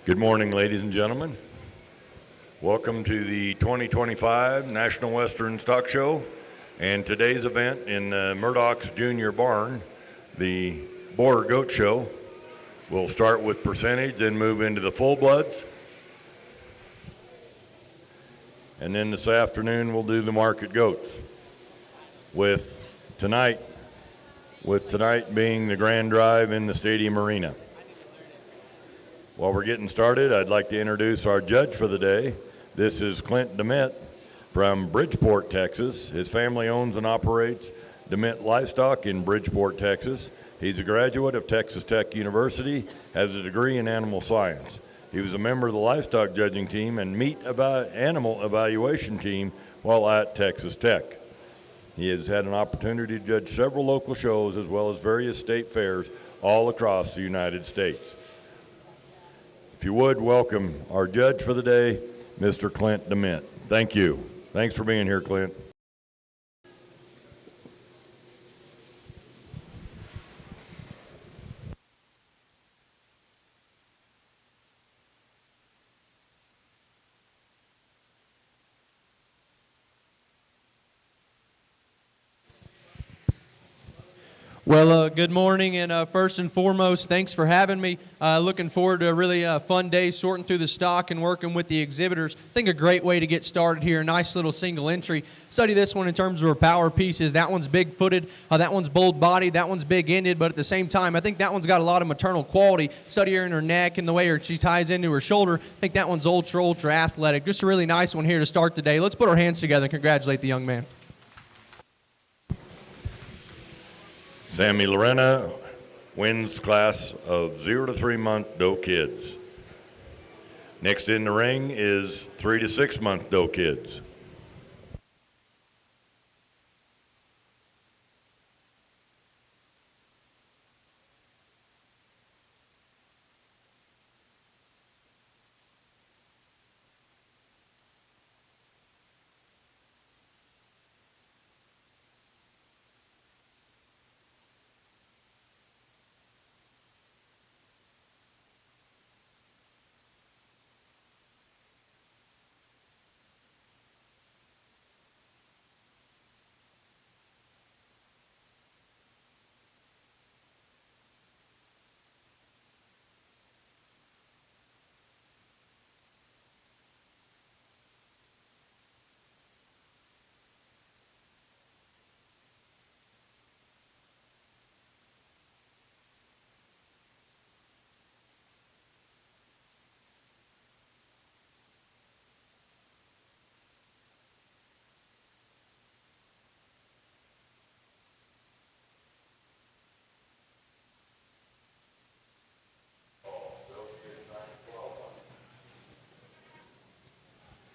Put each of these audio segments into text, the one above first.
Good morning, ladies and gentlemen. Welcome to the 2025 National Western Stock Show and today's event in Murdoch's Junior Barn, the Boer Goat Show. We'll start with percentage, then move into the full bloods. And then this afternoon we'll do the market goats. With tonight being the grand drive in the stadium arena. While we're getting started, I'd like to introduce our judge for the day. This is Clint DeMitt from Bridgeport, Texas. His family owns and operates DeMitt Livestock in Bridgeport, Texas. He's a graduate of Texas Tech University, has a degree in animal science. He was a member of the livestock judging team and animal evaluation team while at Texas Tech. He has had an opportunity to judge several local shows as well as various state fairs all across the United States. If you would, welcome our judge for the day, Mr. Clint DeMitt. Thank you. Thanks for being here, Clint. Well, good morning, and first and foremost, thanks for having me. Looking forward to a really fun day sorting through the stock and working with the exhibitors. I think a great way to get started here, a nice little single entry. Study this one in terms of her power pieces. That one's big-footed, that one's bold-bodied, that one's big-ended, but at the same time, I think that one's got a lot of maternal quality. Study her in her neck and the way she ties into her shoulder. I think that one's ultra athletic. Just a really nice one here to start the day. Let's put our hands together and congratulate the young man. Sammy Lorena wins class of 0 to 3 month doe kids. Next in the ring is 3 to 6 month doe kids.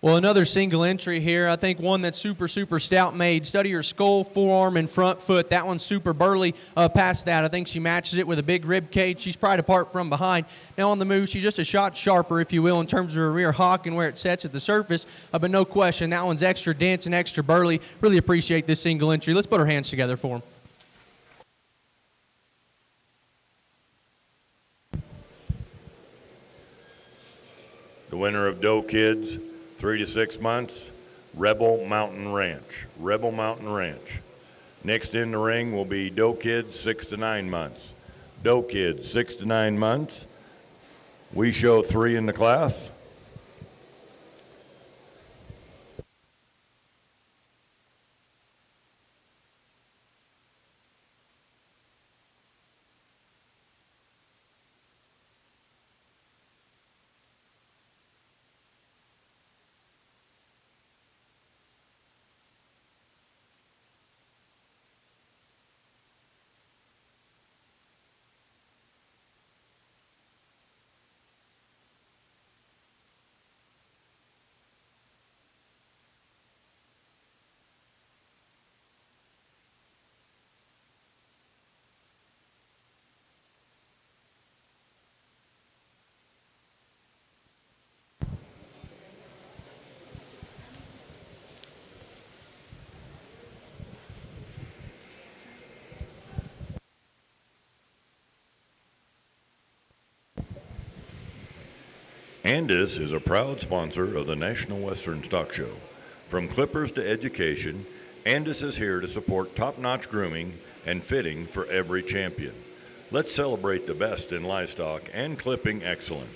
Well, another single entry here. I think one that's super stout made. Study her skull, forearm, and front foot. That one's super burly past that. I think she matches it with a big rib cage. She's pried apart from behind. Now on the move, she's just a shot sharper, if you will, in terms of her rear hock and where it sets at the surface. But no question, that one's extra dense and extra burly. Really appreciate this single entry. Let's put our hands together for him. The winner of doe kids, 3 to 6 months, Rebel Mountain Ranch. Rebel Mountain Ranch. Next in the ring will be doe kids, 6 to 9 months. Doe kids, 6 to 9 months. We show 3 in the class. Andis is a proud sponsor of the National Western Stock Show. From clippers to education, Andis is here to support top-notch grooming and fitting for every champion. Let's celebrate the best in livestock and clipping excellence.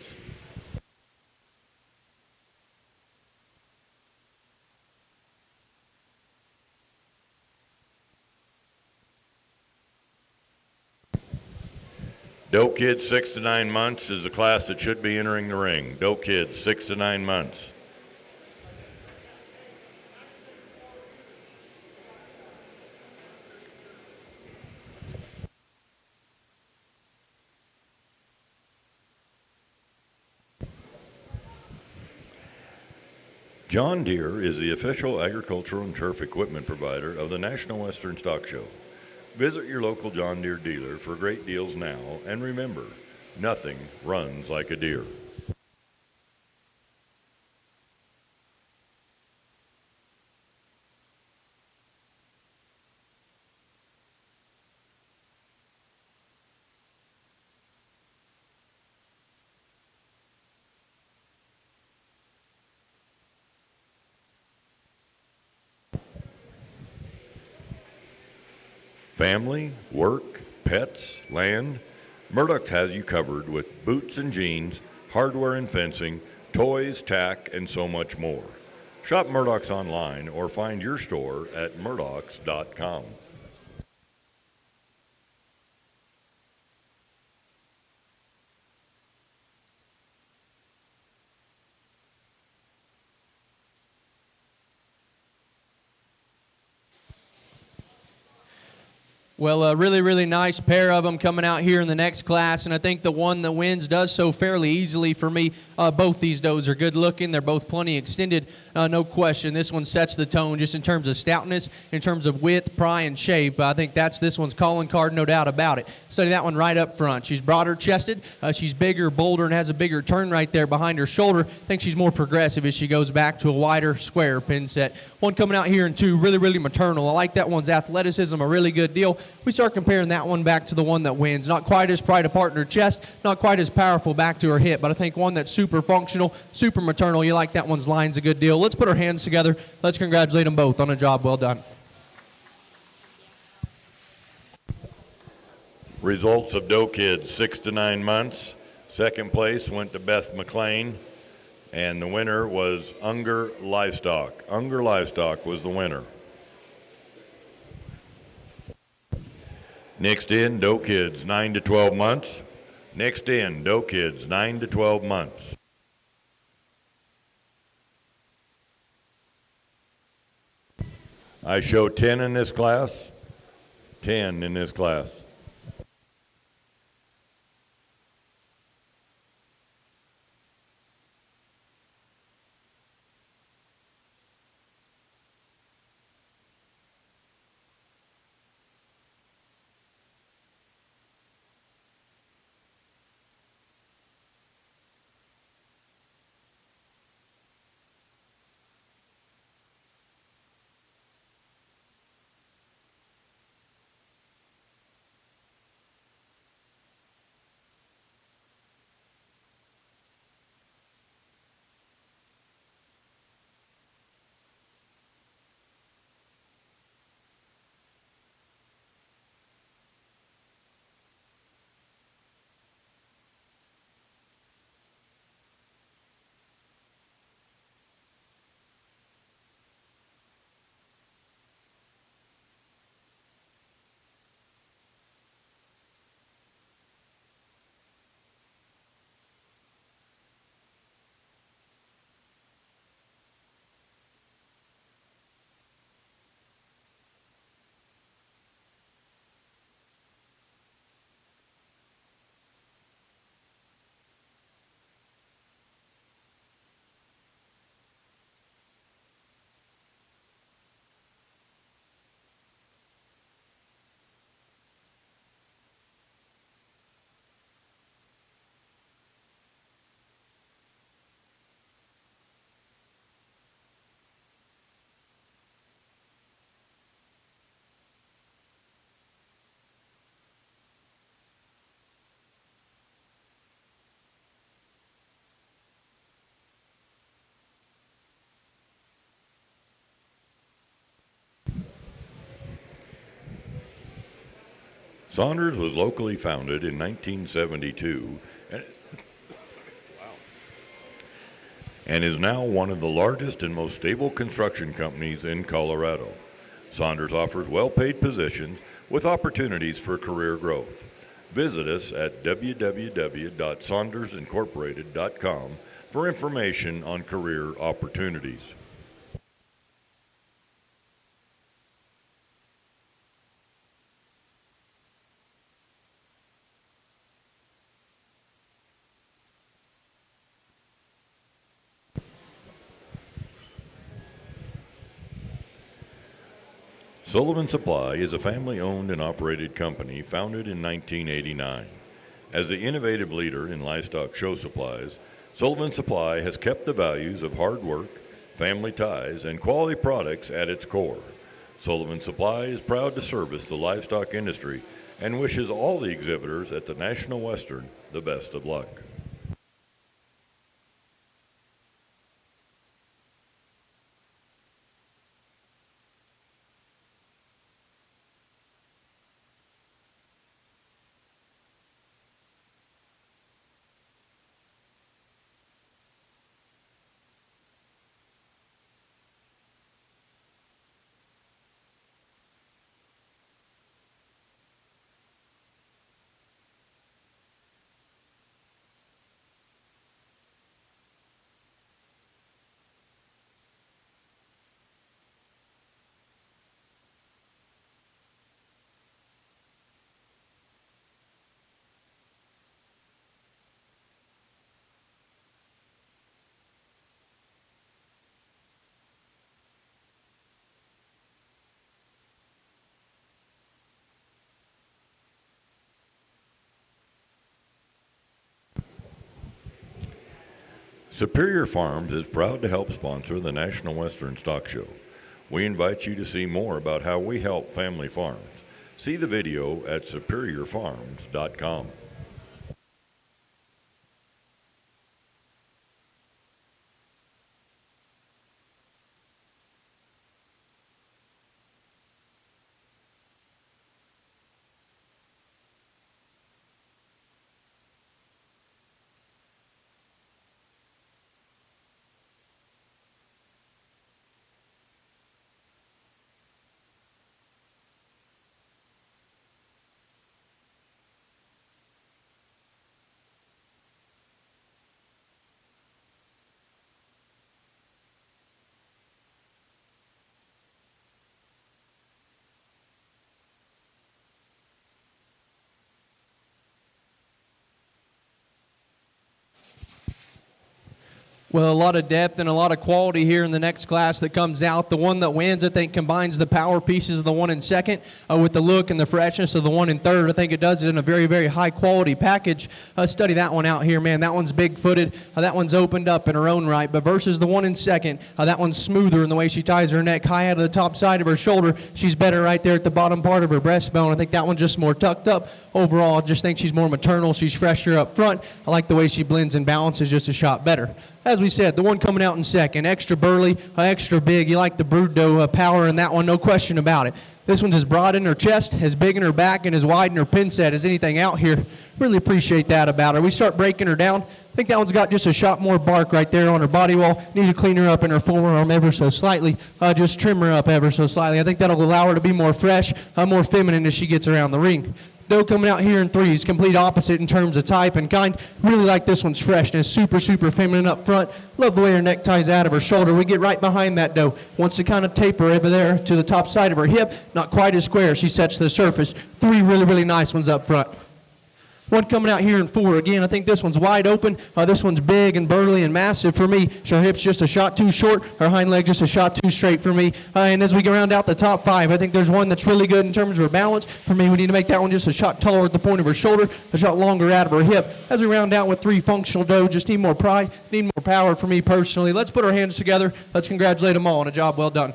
Doe Kids 6 to 9 months is a class that should be entering the ring. Doe Kids 6 to 9 months. John Deere is the official agricultural and turf equipment provider of the National Western Stock Show. Visit your local John Deere dealer for great deals now, and remember, nothing runs like a Deere. Family, work, pets, land, Murdoch has you covered with boots and jeans, hardware and fencing, toys, tack, and so much more. Shop Murdoch's online or find your store at murdochs.com. Well, a really, really nice pair of them coming out here in the next class, and I think the one that wins does so fairly easily for me. Both these does are good looking. They're both plenty extended, no question. This one sets the tone just in terms of stoutness, in terms of width, pry, and shape. I think that's this one's calling card, no doubt about it. Study that one right up front. She's broader chested, she's bigger, bolder, and has a bigger turn right there behind her shoulder. I think she's more progressive as she goes back to a wider, square pin set. One coming out here in two, really, really maternal. I like that one's athleticism, a really good deal. We start comparing that one back to the one that wins. Not quite as pride apart in her chest, not quite as powerful back to her hip, but I think one that's super functional, super maternal. You like that one's line's a good deal. Let's put our hands together. Let's congratulate them both on a job well done. Results of Doe Kids 6 to 9 months. Second place went to Beth McLean, and the winner was Unger Livestock. Unger Livestock was the winner. Next in, Doe Kids 9 to 12 months. Next in, Doe Kids 9 to 12 months. I show 10 in this class. 10 in this class. Saunders was locally founded in 1972 and is now one of the largest and most stable construction companies in Colorado. Saunders offers well-paid positions with opportunities for career growth. Visit us at www.saundersincorporated.com for information on career opportunities. Sullivan Supply is a family-owned and operated company founded in 1989. As the innovative leader in livestock show supplies, Sullivan Supply has kept the values of hard work, family ties, and quality products at its core. Sullivan Supply is proud to service the livestock industry and wishes all the exhibitors at the National Western the best of luck. Superior Farms is proud to help sponsor the National Western Stock Show. We invite you to see more about how we help family farms. See the video at superiorfarms.com. Well, a lot of depth and a lot of quality here in the next class that comes out. The one that wins, I think, combines the power pieces of the one in second with the look and the freshness of the one in third. I think it does it in a very, very high-quality package. Study that one out here, man. That one's big-footed. That one's opened up in her own right. But versus the one in second, that one's smoother in the way she ties her neck high out of the top side of her shoulder. She's better right there at the bottom part of her breastbone. I think that one's just more tucked up. Overall, I just think she's more maternal. She's fresher up front. I like the way she blends and balances just a shot better. As we said, the one coming out in second, extra burly, extra big. You like the brood doe power in that one, no question about it. This one's as broad in her chest, as big in her back, and as wide in her pin set as anything out here. Really appreciate that about her. We start breaking her down. I think that one's got just a shot more bark right there on her body wall. Need to clean her up in her forearm ever so slightly. Just trim her up ever so slightly. I think that'll allow her to be more fresh, more feminine as she gets around the ring. Doe coming out here in threes, complete opposite in terms of type and kind. Really like this one's freshness, super, super feminine up front. Love the way her neck ties out of her shoulder. We get right behind that doe. Wants to kind of taper over there to the top side of her hip. Not quite as square. She sets the surface. Three really, really nice ones up front. One coming out here in four. Again, I think this one's wide open. This one's big and burly and massive for me. Her hip's just a shot too short. Her hind leg just a shot too straight for me. And as we go round out the top five, I think there's one that's really good in terms of her balance. For me, we need to make that one just a shot taller at the point of her shoulder, a shot longer out of her hip. As we round out with three functional doe, just need more pride, need more power for me personally. Let's put our hands together. Let's congratulate them all on a job well done.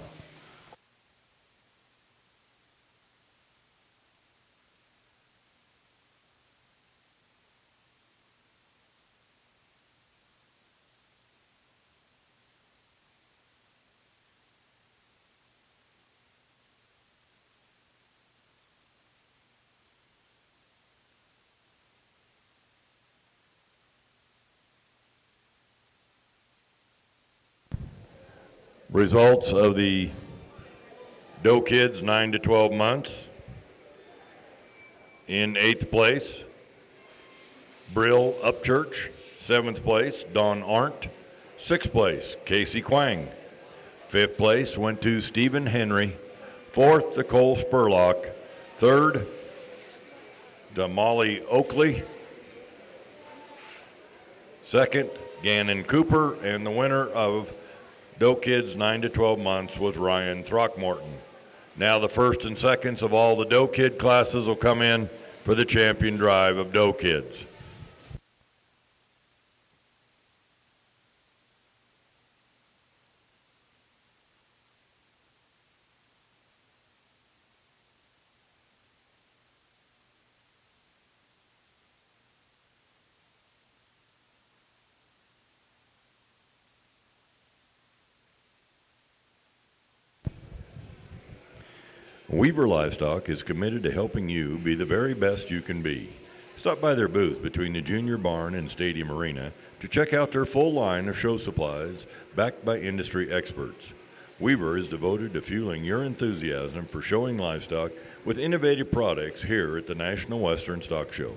Results of the Doe Kids 9 to 12 months. In 8th place, Brill Upchurch. 7th place, Dawn Arndt. 6th place, Casey Quang. 5th place went to Stephen Henry. 4th, Nicole Spurlock. 3rd, Damali Oakley. 2nd, Gannon Cooper. And the winner of Doe Kids 9 to 12 months was Ryan Throckmorton. Now the first and seconds of all the Doe Kid classes will come in for the champion drive of Doe Kids. Weaver Livestock is committed to helping you be the very best you can be. Stop by their booth between the Junior Barn and Stadium Arena to check out their full line of show supplies backed by industry experts. Weaver is devoted to fueling your enthusiasm for showing livestock with innovative products here at the National Western Stock Show.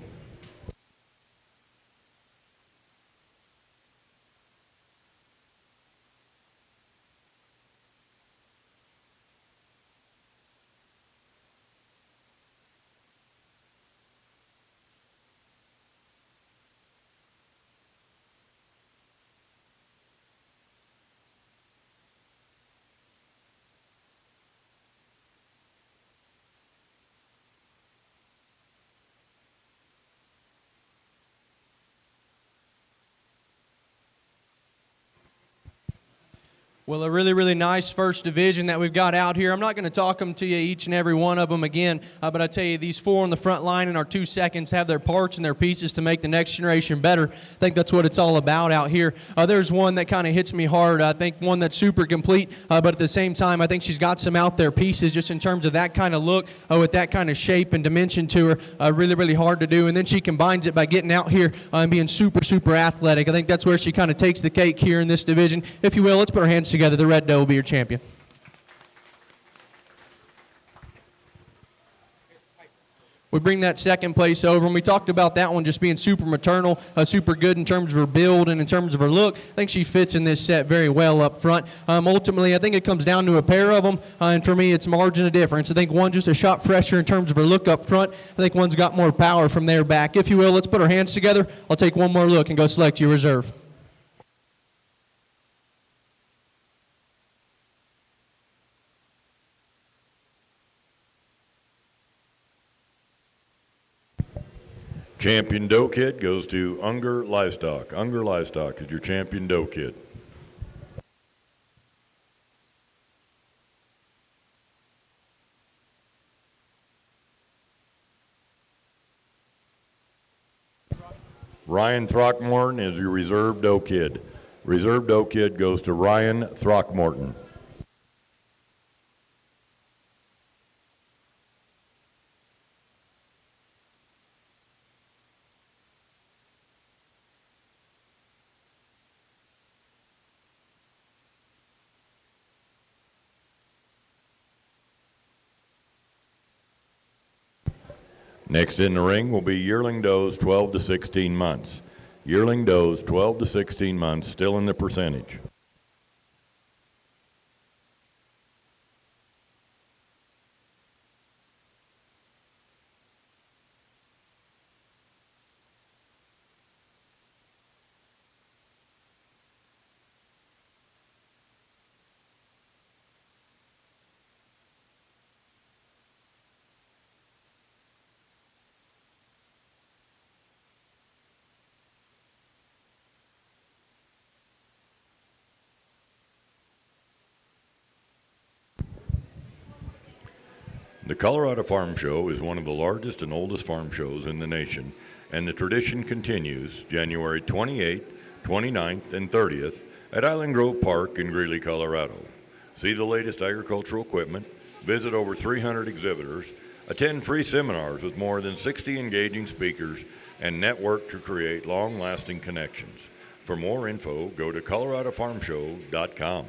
Well, a really, really nice first division that we've got out here. I'm not going to talk them to you, each and every one of them again, but I tell you, these 4 on the front line in our 2 seconds have their parts and their pieces to make the next generation better. I think that's what it's all about out here. There's one that kind of hits me hard. I think one that's super complete, but at the same time, I think she's got some out there pieces just in terms of that kind of look, with that kind of shape and dimension to her. Really, really hard to do. And then she combines it by getting out here and being super, super athletic. I think that's where she kind of takes the cake here in this division. If you will, let's put our hands together. The Red Doe will be your champion. We bring that second place over, and we talked about that one just being super maternal, super good in terms of her build and in terms of her look. I think she fits in this set very well up front. Ultimately, I think it comes down to a pair of them, and for me, it's margin of difference. I think one just a shot fresher in terms of her look up front. I think one's got more power from there back. If you will, let's put our hands together. I'll take one more look and go select your reserve. Champion Doe Kid goes to Unger Livestock. Unger Livestock is your champion Doe Kid. Ryan Throckmorton is your reserve Doe Kid. Reserve Doe Kid goes to Ryan Throckmorton. Next in the ring will be Yearling Does 12 to 16 months. Yearling Does 12 to 16 months, still in the percentage. The Colorado Farm Show is one of the largest and oldest farm shows in the nation, and the tradition continues January 28th, 29th, and 30th at Island Grove Park in Greeley, Colorado. See the latest agricultural equipment, visit over 300 exhibitors, attend free seminars with more than 60 engaging speakers, and network to create long-lasting connections. For more info, go to coloradofarmshow.com.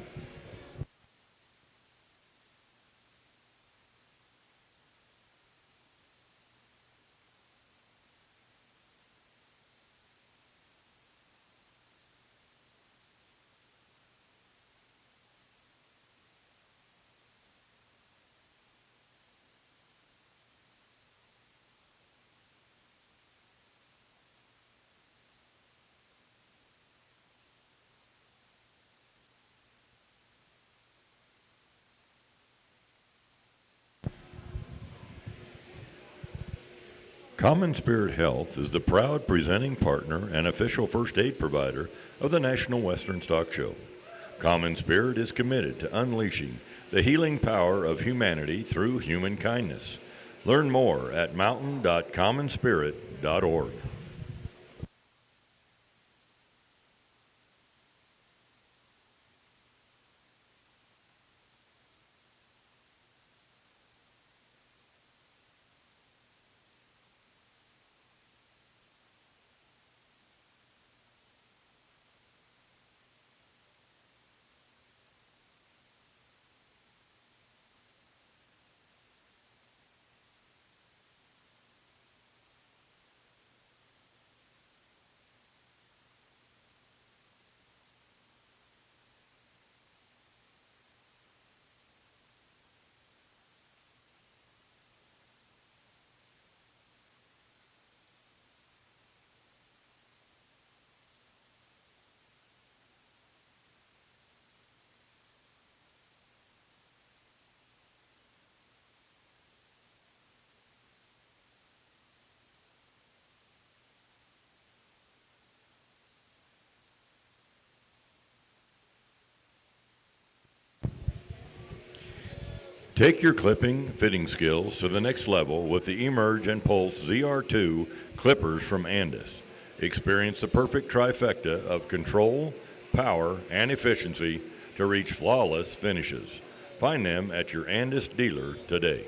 Common Spirit Health is the proud presenting partner and official first aid provider of the National Western Stock Show. Common Spirit is committed to unleashing the healing power of humanity through human kindness. Learn more at mountain.commonspirit.org. Take your clipping fitting skills to the next level with the Emerge and Pulse ZR2 clippers from Andis. Experience the perfect trifecta of control, power, and efficiency to reach flawless finishes. Find them at your Andis dealer today.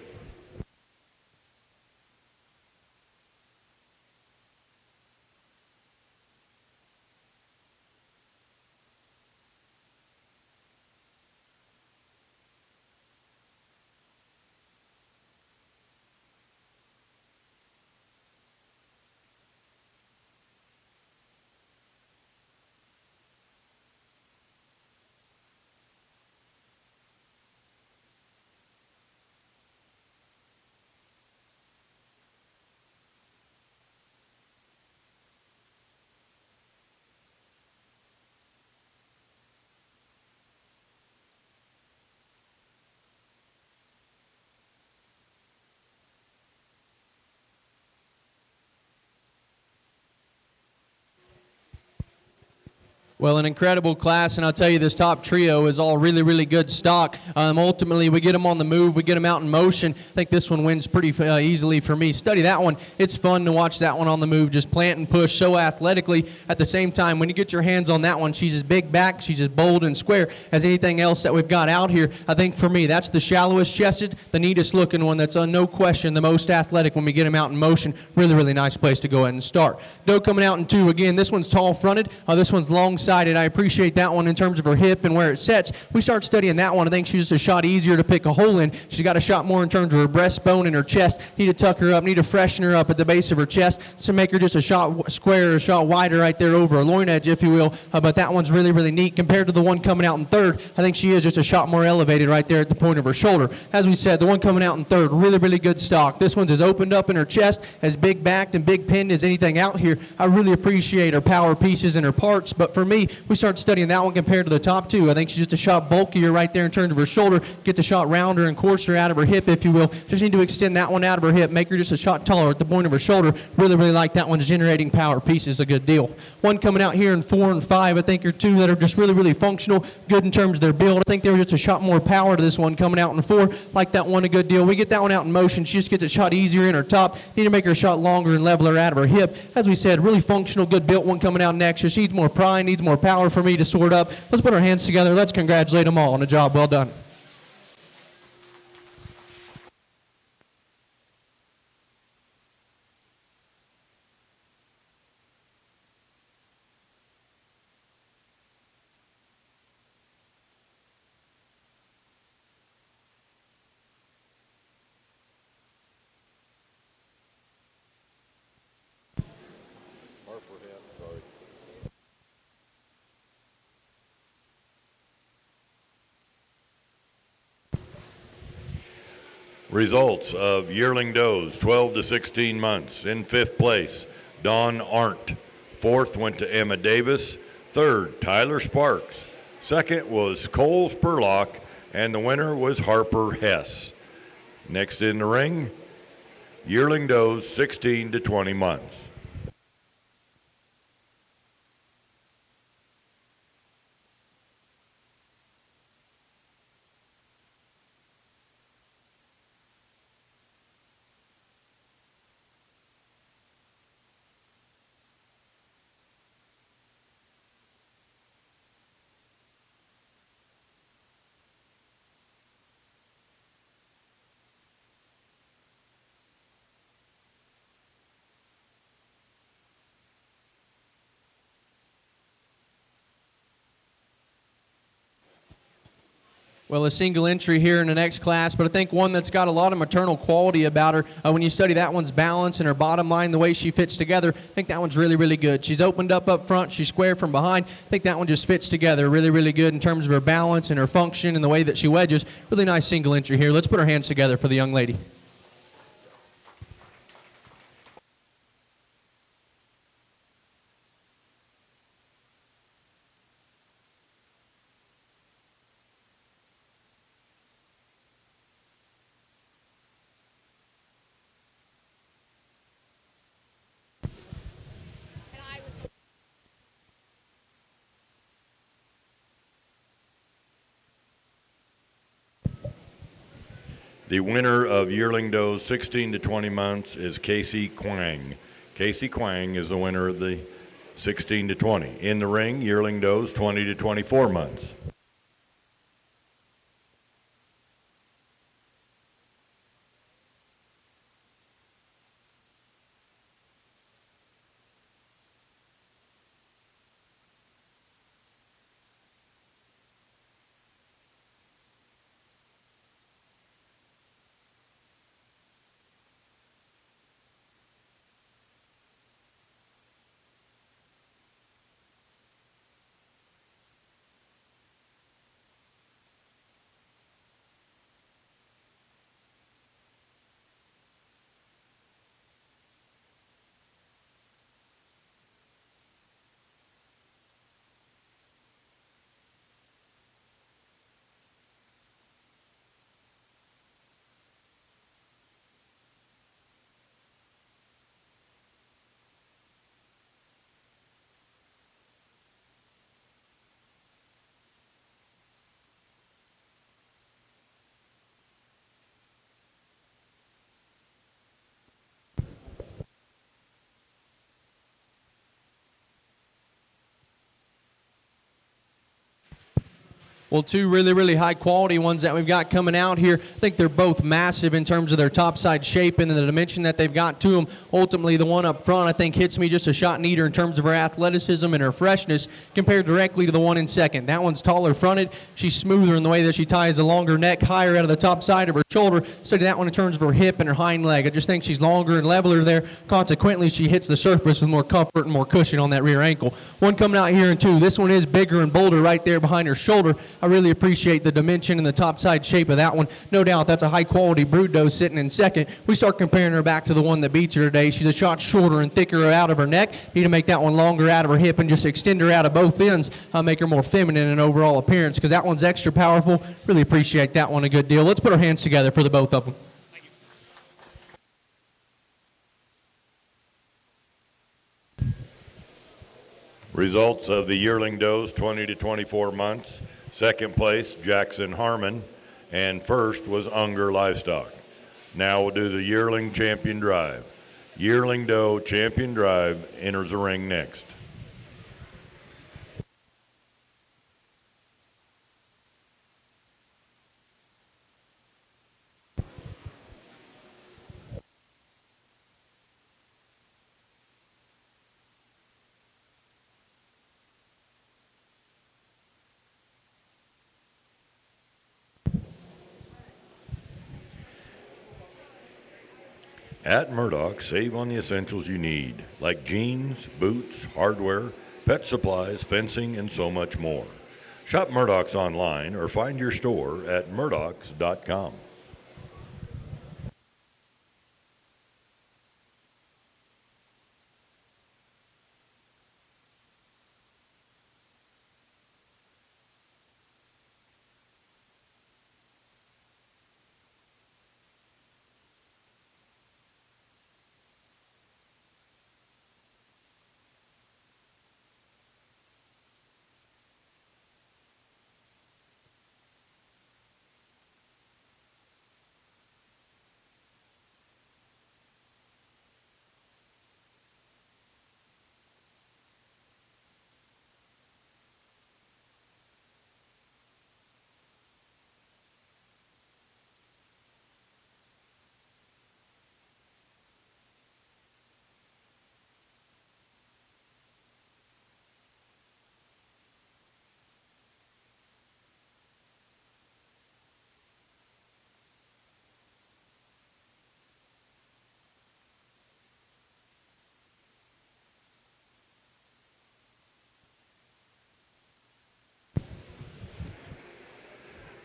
Well, an incredible class, and I'll tell you, this top trio is all really, really good stock. Ultimately, we get them on the move, we get them out in motion. I think this one wins pretty easily for me. Study that one. It's fun to watch that one on the move, just plant and push so athletically. At the same time, when you get your hands on that one, she's as big back, she's as bold and square as anything else that we've got out here. I think for me, that's the shallowest chested, the neatest looking one. That's no question the most athletic when we get them out in motion. Really, really nice place to go ahead and start. Doe coming out in 2. Again, this one's tall fronted. This one's long sided. I appreciate that one in terms of her hip and where it sets. We start studying that one. I think she's just a shot easier to pick a hole in. She's got a shot more in terms of her breastbone and her chest. Need to tuck her up, need to freshen her up at the base of her chest to make her just a shot square, a shot wider right there over her loin edge, if you will. But that one's really, really neat compared to the one coming out in 3rd. I think she is just a shot more elevated right there at the point of her shoulder. As we said, the one coming out in 3rd, really, really good stock. This one's as opened up in her chest, as big backed and big pinned as anything out here. I really appreciate her power pieces and her parts, but for me, we start studying that one compared to the top 2. I think she's just a shot bulkier right there in terms of her shoulder. Get the shot rounder and coarser out of her hip, if you will. Just need to extend that one out of her hip, make her just a shot taller at the point of her shoulder. Really, really like that one. Generating power pieces, a good deal. One coming out here in 4 and 5, I think are 2 that are just really, really functional, good in terms of their build. I think they were just a shot more power to this one coming out in 4. Like that one, a good deal. We get that one out in motion. She just gets a shot easier in her top. Need to make her shot longer and leveler out of her hip. As we said, really functional, good built one coming out next. Just needs more pride, needs more power for me to sort up. Let's put our hands together. Let's congratulate them all on a job well done. Results of yearling does 12 to 16 months. In 5th place, Dawn Arndt. 4th went to Emma Davis. 3rd, Tyler Sparks. 2nd was Cole Spurlock, and the winner was Harper Hess. Next in the ring, Yearling does 16 to 20 months. Well, a single entry here in the next class, but I think one that's got a lot of maternal quality about her. When you study that one's balance and her bottom line, the way she fits together, I think that one's really, really good. She's opened up front. She's square from behind. I think that one just fits together really, really good in terms of her balance and her function and the way that she wedges. Really nice single entry here. Let's put our hands together for the young lady. The winner of Yearling Doe's 16 to 20 months is Casey Quang. Casey Quang is the winner of the 16 to 20. In the ring, Yearling Doe's 20 to 24 months. Well, two really, really high quality ones that we've got coming out here. I think they're both massive in terms of their top side shape and the dimension that they've got to them. Ultimately, the one up front I think hits me just a shot neater in terms of her athleticism and her freshness compared directly to the one in second. That one's taller fronted. She's smoother in the way that she ties a longer neck higher out of the top side of her shoulder. So that one in terms of her hip and her hind leg. I just think she's longer and leveler there. Consequently, she hits the surface with more comfort and more cushion on that rear ankle. One coming out here in two. This one is bigger and bolder right there behind her shoulder. I really appreciate the dimension and the top side shape of that one. No doubt that's a high quality brood doe sitting in second. We start comparing her back to the one that beats her today. She's a shot shorter and thicker out of her neck. Need to make that one longer out of her hip and just extend her out of both ends. Make her more feminine in overall appearance because that one's extra powerful. Really appreciate that one a good deal. Let's put our hands together for the both of them. Results of the Yearling Does 20 to 24 months. Second place, Jackson Harmon, and first was Unger Livestock. Now we'll do the Yearling Champion Drive. Yearling Doe Champion Drive enters the ring next. At Murdoch, save on the essentials you need, like jeans, boots, hardware, pet supplies, fencing, and so much more. Shop Murdoch's online or find your store at murdochs.com.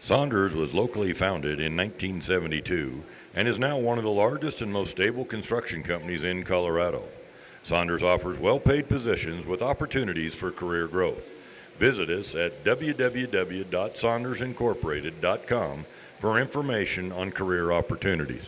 Saunders was locally founded in 1972 and is now one of the largest and most stable construction companies in Colorado. Saunders offers well-paid positions with opportunities for career growth. Visit us at www.saundersincorporated.com for information on career opportunities.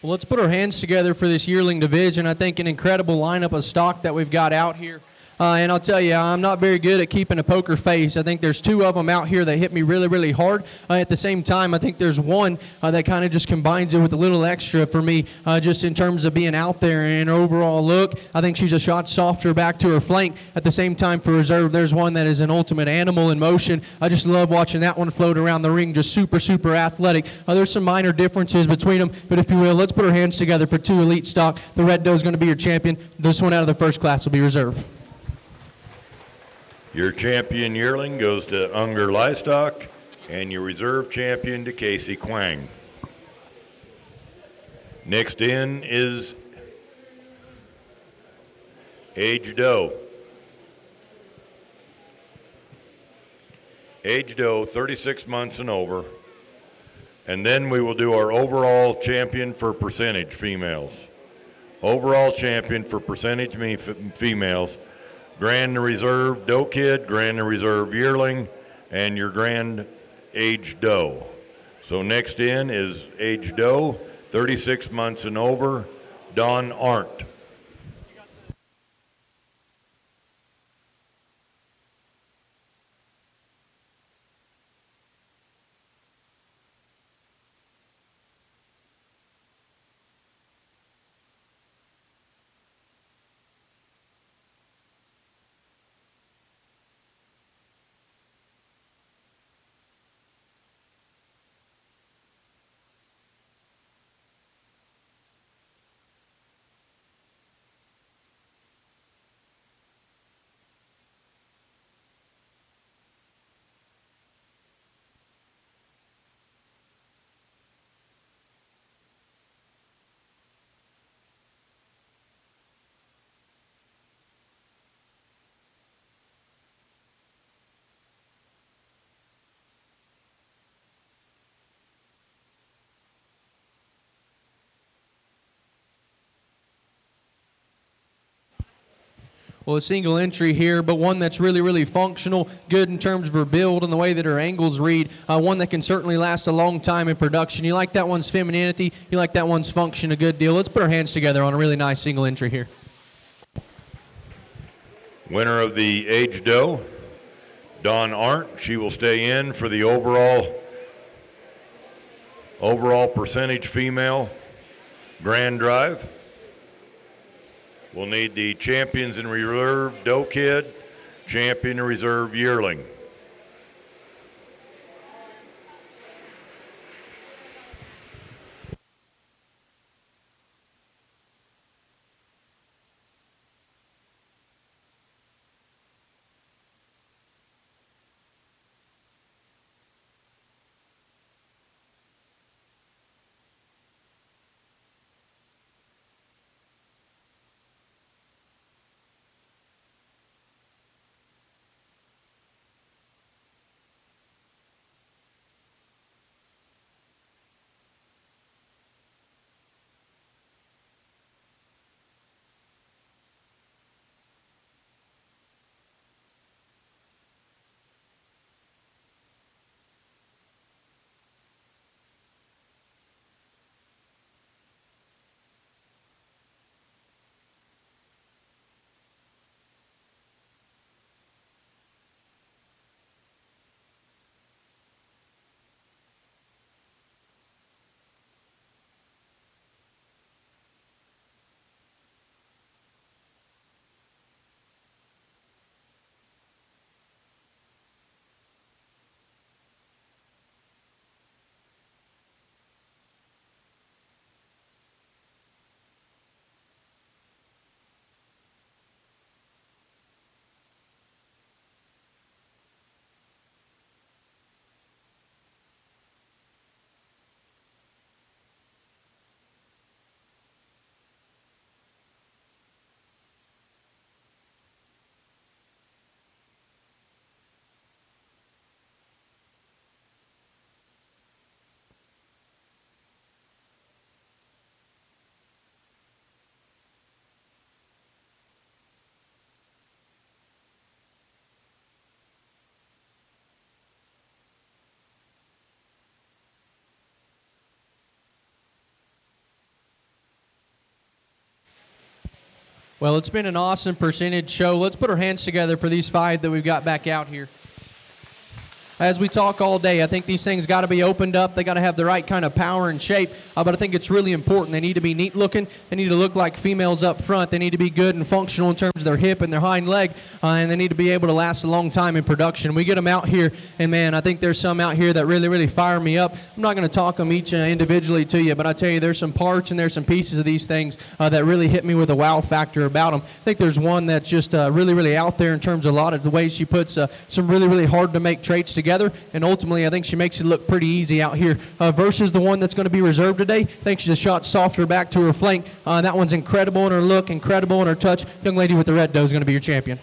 Well, let's put our hands together for this yearling division. I think an incredible lineup of stock that we've got out here. And I'll tell you, I'm not very good at keeping a poker face. I think there's two of them out here that hit me really, really hard. At the same time, I think there's one that kind of just combines it with a little extra for me, just in terms of being out there and her overall look. I think she's a shot softer back to her flank. At the same time, for reserve, there's one that is an ultimate animal in motion. I just love watching that one float around the ring, just super, super athletic. There's some minor differences between them, but if you will, let's put our hands together for two elite stock. The Red Doe is going to be your champion. This one out of the first class will be reserve. Your champion yearling goes to Unger Livestock, and your reserve champion to Casey Quang. Next in is Age Doe. Age Doe, 36 months and over. And then we will do our overall champion for percentage females. Overall champion for percentage females. Grand Reserve Doe Kid, Grand Reserve Yearling, and your Grand Age Doe. So next in is Age Doe, 36 months and over, Dawn Arndt. Well, a single entry here, but one that's really, really functional, good in terms of her build and the way that her angles read. One that can certainly last a long time in production. You like that one's femininity, you like that one's function a good deal. Let's put our hands together on a really nice single entry here. Winner of the Age Doe, Dawn Arndt. She will stay in for the overall percentage female grand drive. We'll need the champions in reserve Doe Kid, champion in reserve Yearling. Well, it's been an awesome percentage show. Let's put our hands together for these 5 that we've got back out here. As we talk all day, I think these things got to be opened up. They got to have the right kind of power and shape, but I think it's really important. They need to be neat looking. They need to look like females up front. They need to be good and functional in terms of their hip and their hind leg, and they need to be able to last a long time in production. We get them out here, and man, I think there's some out here that really, really fire me up. I'm not going to talk them each individually to you, but I tell you, there's some parts and there's some pieces of these things that really hit me with a wow factor about them. I think there's one that's just really, really out there in terms of a lot of the ways she puts some really, really hard to make traits together. And ultimately, I think she makes it look pretty easy out here versus the one that's going to be reserved today. I think she's a shot softer back to her flank. That one's incredible in her look, incredible in her touch. Young lady with the red doe is going to be your champion.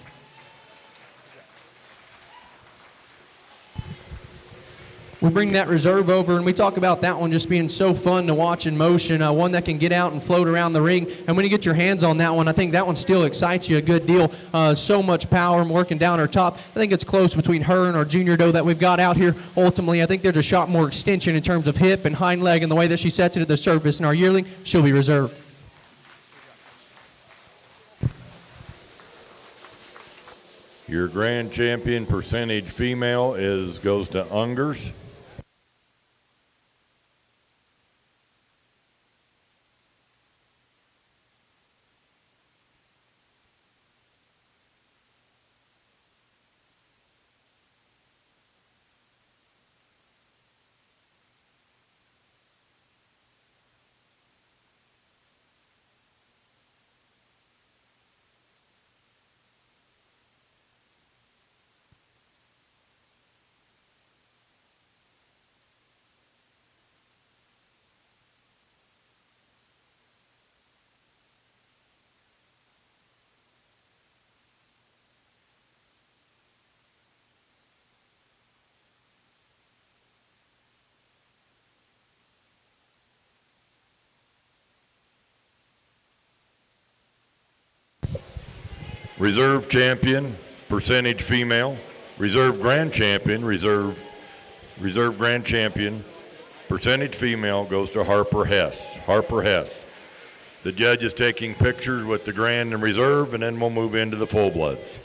We bring that reserve over, and we talk about that one just being so fun to watch in motion, one that can get out and float around the ring. And when you get your hands on that one, I think that one still excites you a good deal. So much power and working down her top. I think it's close between her and our junior doe that we've got out here. Ultimately, I think there's a shot more extension in terms of hip and hind leg and the way that she sets it at the surface. And our yearling, she'll be reserved. Your grand champion percentage female goes to Ungers. Reserve champion, percentage female. Reserve grand champion, reserve grand champion, percentage female goes to Harper Hess. Harper Hess. The judge is taking pictures with the grand and reserve, and then we'll move into the full bloods.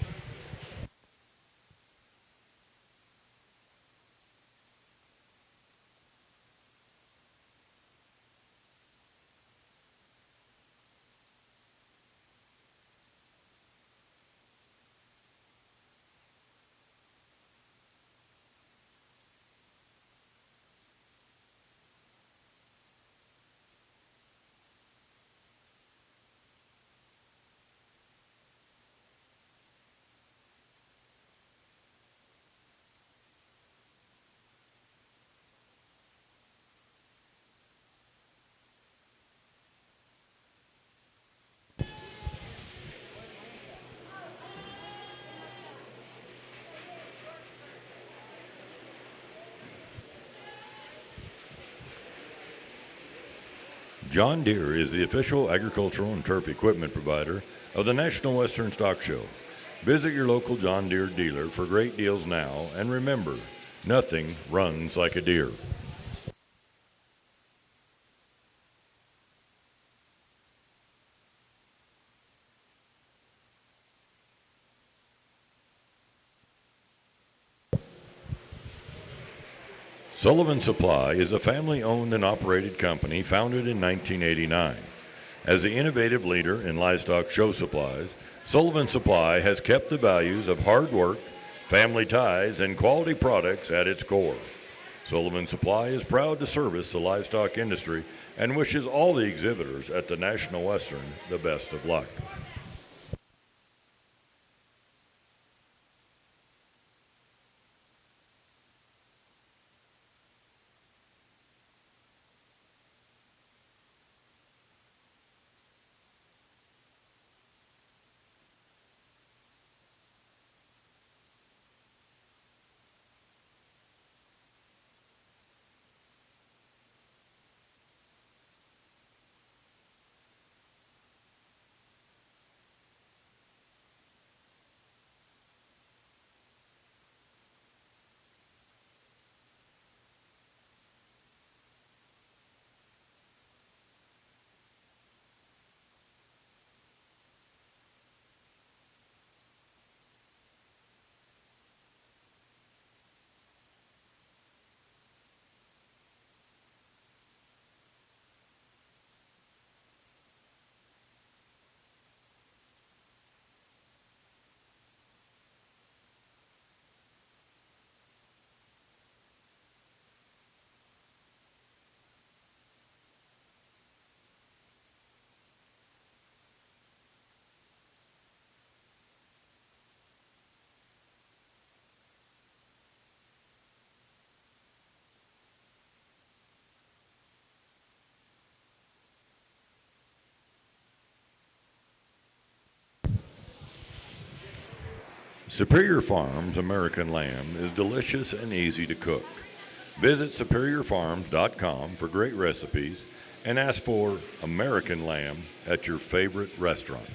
John Deere is the official agricultural and turf equipment provider of the National Western Stock Show. Visit your local John Deere dealer for great deals now, and remember, nothing runs like a Deere. Sullivan Supply is a family-owned and operated company founded in 1989. As the innovative leader in livestock show supplies, Sullivan Supply has kept the values of hard work, family ties, and quality products at its core. Sullivan Supply is proud to service the livestock industry and wishes all the exhibitors at the National Western the best of luck. Superior Farms American lamb is delicious and easy to cook. Visit superiorfarms.com for great recipes and ask for American lamb at your favorite restaurant.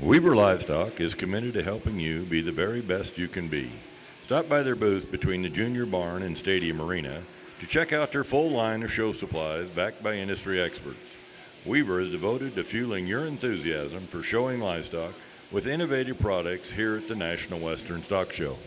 Weaver Livestock is committed to helping you be the very best you can be. Stop by their booth between the Junior Barn and Stadium Arena to check out their full line of show supplies backed by industry experts. Weaver is devoted to fueling your enthusiasm for showing livestock with innovative products here at the National Western Stock Show.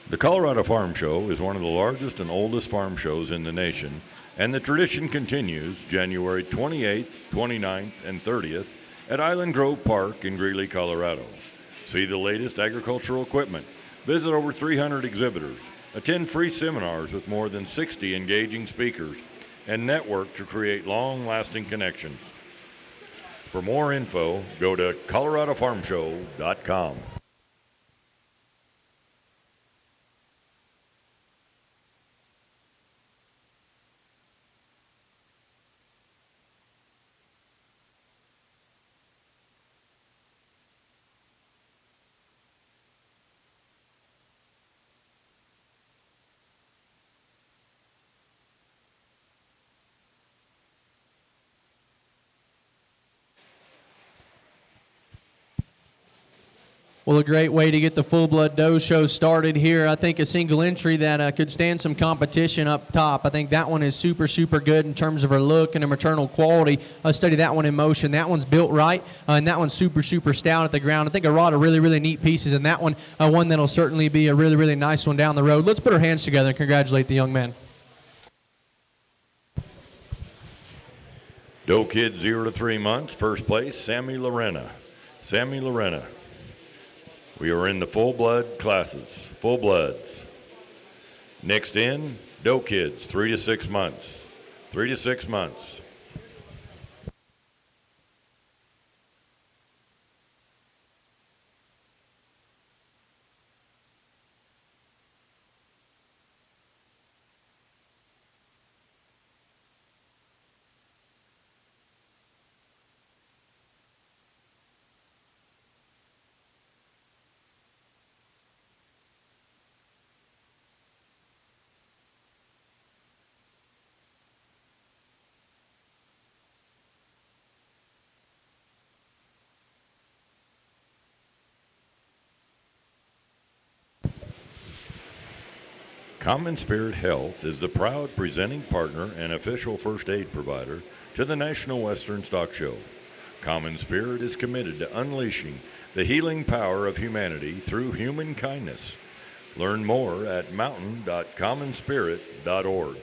The Colorado Farm Show is one of the largest and oldest farm shows in the nation, and the tradition continues January 28th, 29th, and 30th at Island Grove Park in Greeley, Colorado. See the latest agricultural equipment, visit over 300 exhibitors, attend free seminars with more than 60 engaging speakers, and network to create long-lasting connections. For more info, go to coloradofarmshow.com. Well, a great way to get the Full Blood Doe Show started here. I think a single entry that could stand some competition up top. I think that one is super, super good in terms of her look and her maternal quality. Study that one in motion. That one's built right, and that one's super, super stout at the ground. I think a lot of really, really neat pieces, and that one, one that'll certainly be a really, really nice one down the road. Let's put our hands together and congratulate the young man. Doe Kid 0 to 3 months, first place, Sammy Lorena. Sammy Lorena. We are in the full blood classes, full bloods. Next in, Doe Kids, 3 to 6 months. 3 to 6 months. Common Spirit Health is the proud presenting partner and official first aid provider to the National Western Stock Show. Common Spirit is committed to unleashing the healing power of humanity through human kindness. Learn more at mountain.commonspirit.org.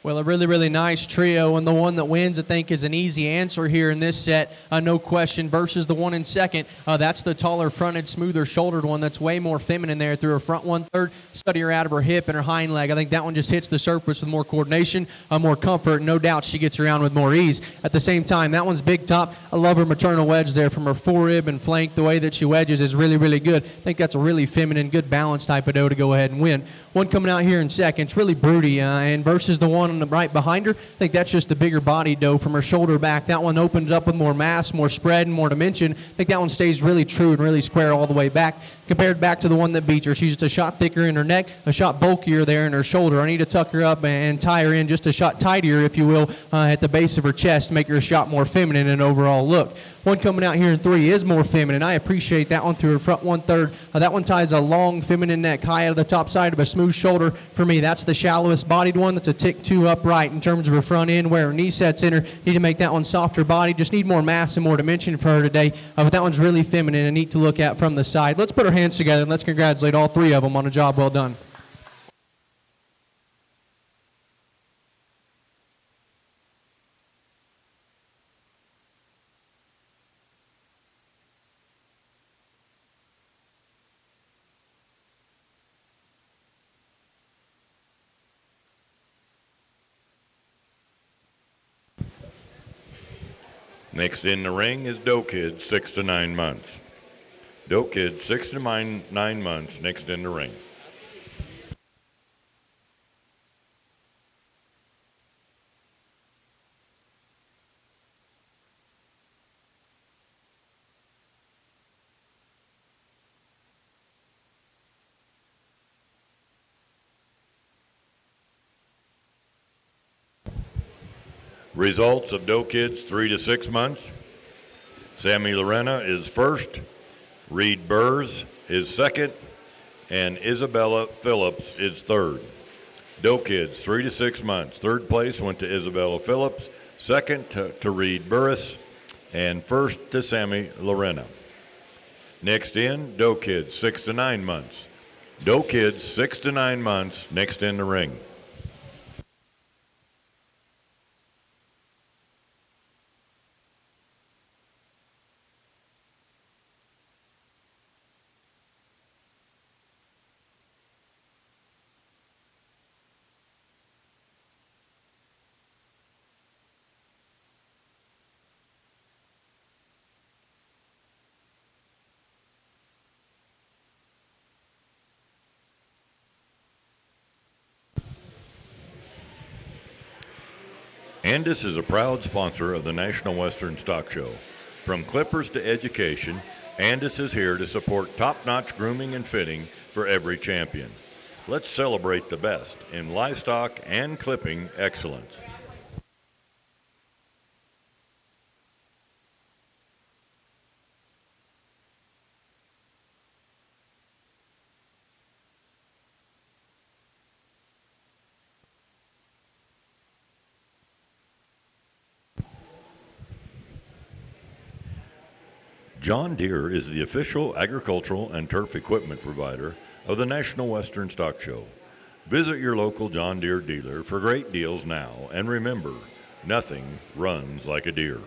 Well, a really, really nice trio, and the one that wins, I think, is an easy answer here in this set, no question, versus the one in second. That's the taller fronted, smoother shouldered one that's way more feminine there through her front 1/3, studier out of her hip and her hind leg. I think that one just hits the surface with more coordination, more comfort. No doubt she gets around with more ease. At the same time, that one's big top. I love her maternal wedge there from her forerib and flank. The way that she wedges is really, really good. I think that's a really feminine, good balance type of doe to go ahead and win. One coming out here in second, it's really broody, and versus the one on the right behind her, I think that's just the bigger body doe from her shoulder back. That one opens up with more mass, more spread, and more dimension. I think that one stays really true and really square all the way back. compared back to the one that beats her. She's just a shot thicker in her neck, a shot bulkier there in her shoulder. I need to tuck her up and tie her in just a shot tighter, if you will, at the base of her chest, make her a shot more feminine in overall look. One coming out here in 3 is more feminine. I appreciate that one through her front 1/3. That one ties a long feminine neck high out of the top side of a smooth shoulder. For me, that's the shallowest bodied one. That's a tick 2 upright in terms of her front end, where her knee sets in her. Need to make that one softer body. Just need more mass and more dimension for her today. But that one's really feminine and neat to look at from the side. Let's put our hands together and let's congratulate all 3 of them on a job well done. Next in the ring is Doe Kid, 6 to 9 months. Doe Kid, 6 to 9 months, next in the ring. Results of Doe Kid's 3 to 6 months. Sammy Lorena is first, Reed Burrs is second, and Isabella Phillips is third. Doe Kids, 3 to 6 months. Third place went to Isabella Phillips, second to Reed Burris, and first to Sammy Lorena. Next in, Doe Kids, 6 to 9 months. Doe Kids, 6 to 9 months, next in the ring. Andis is a proud sponsor of the National Western Stock Show. From clippers to education, Andis is here to support top-notch grooming and fitting for every champion. Let's celebrate the best in livestock and clipping excellence. John Deere is the official agricultural and turf equipment provider of the National Western Stock Show. Visit your local John Deere dealer for great deals now, and remember, nothing runs like a Deere.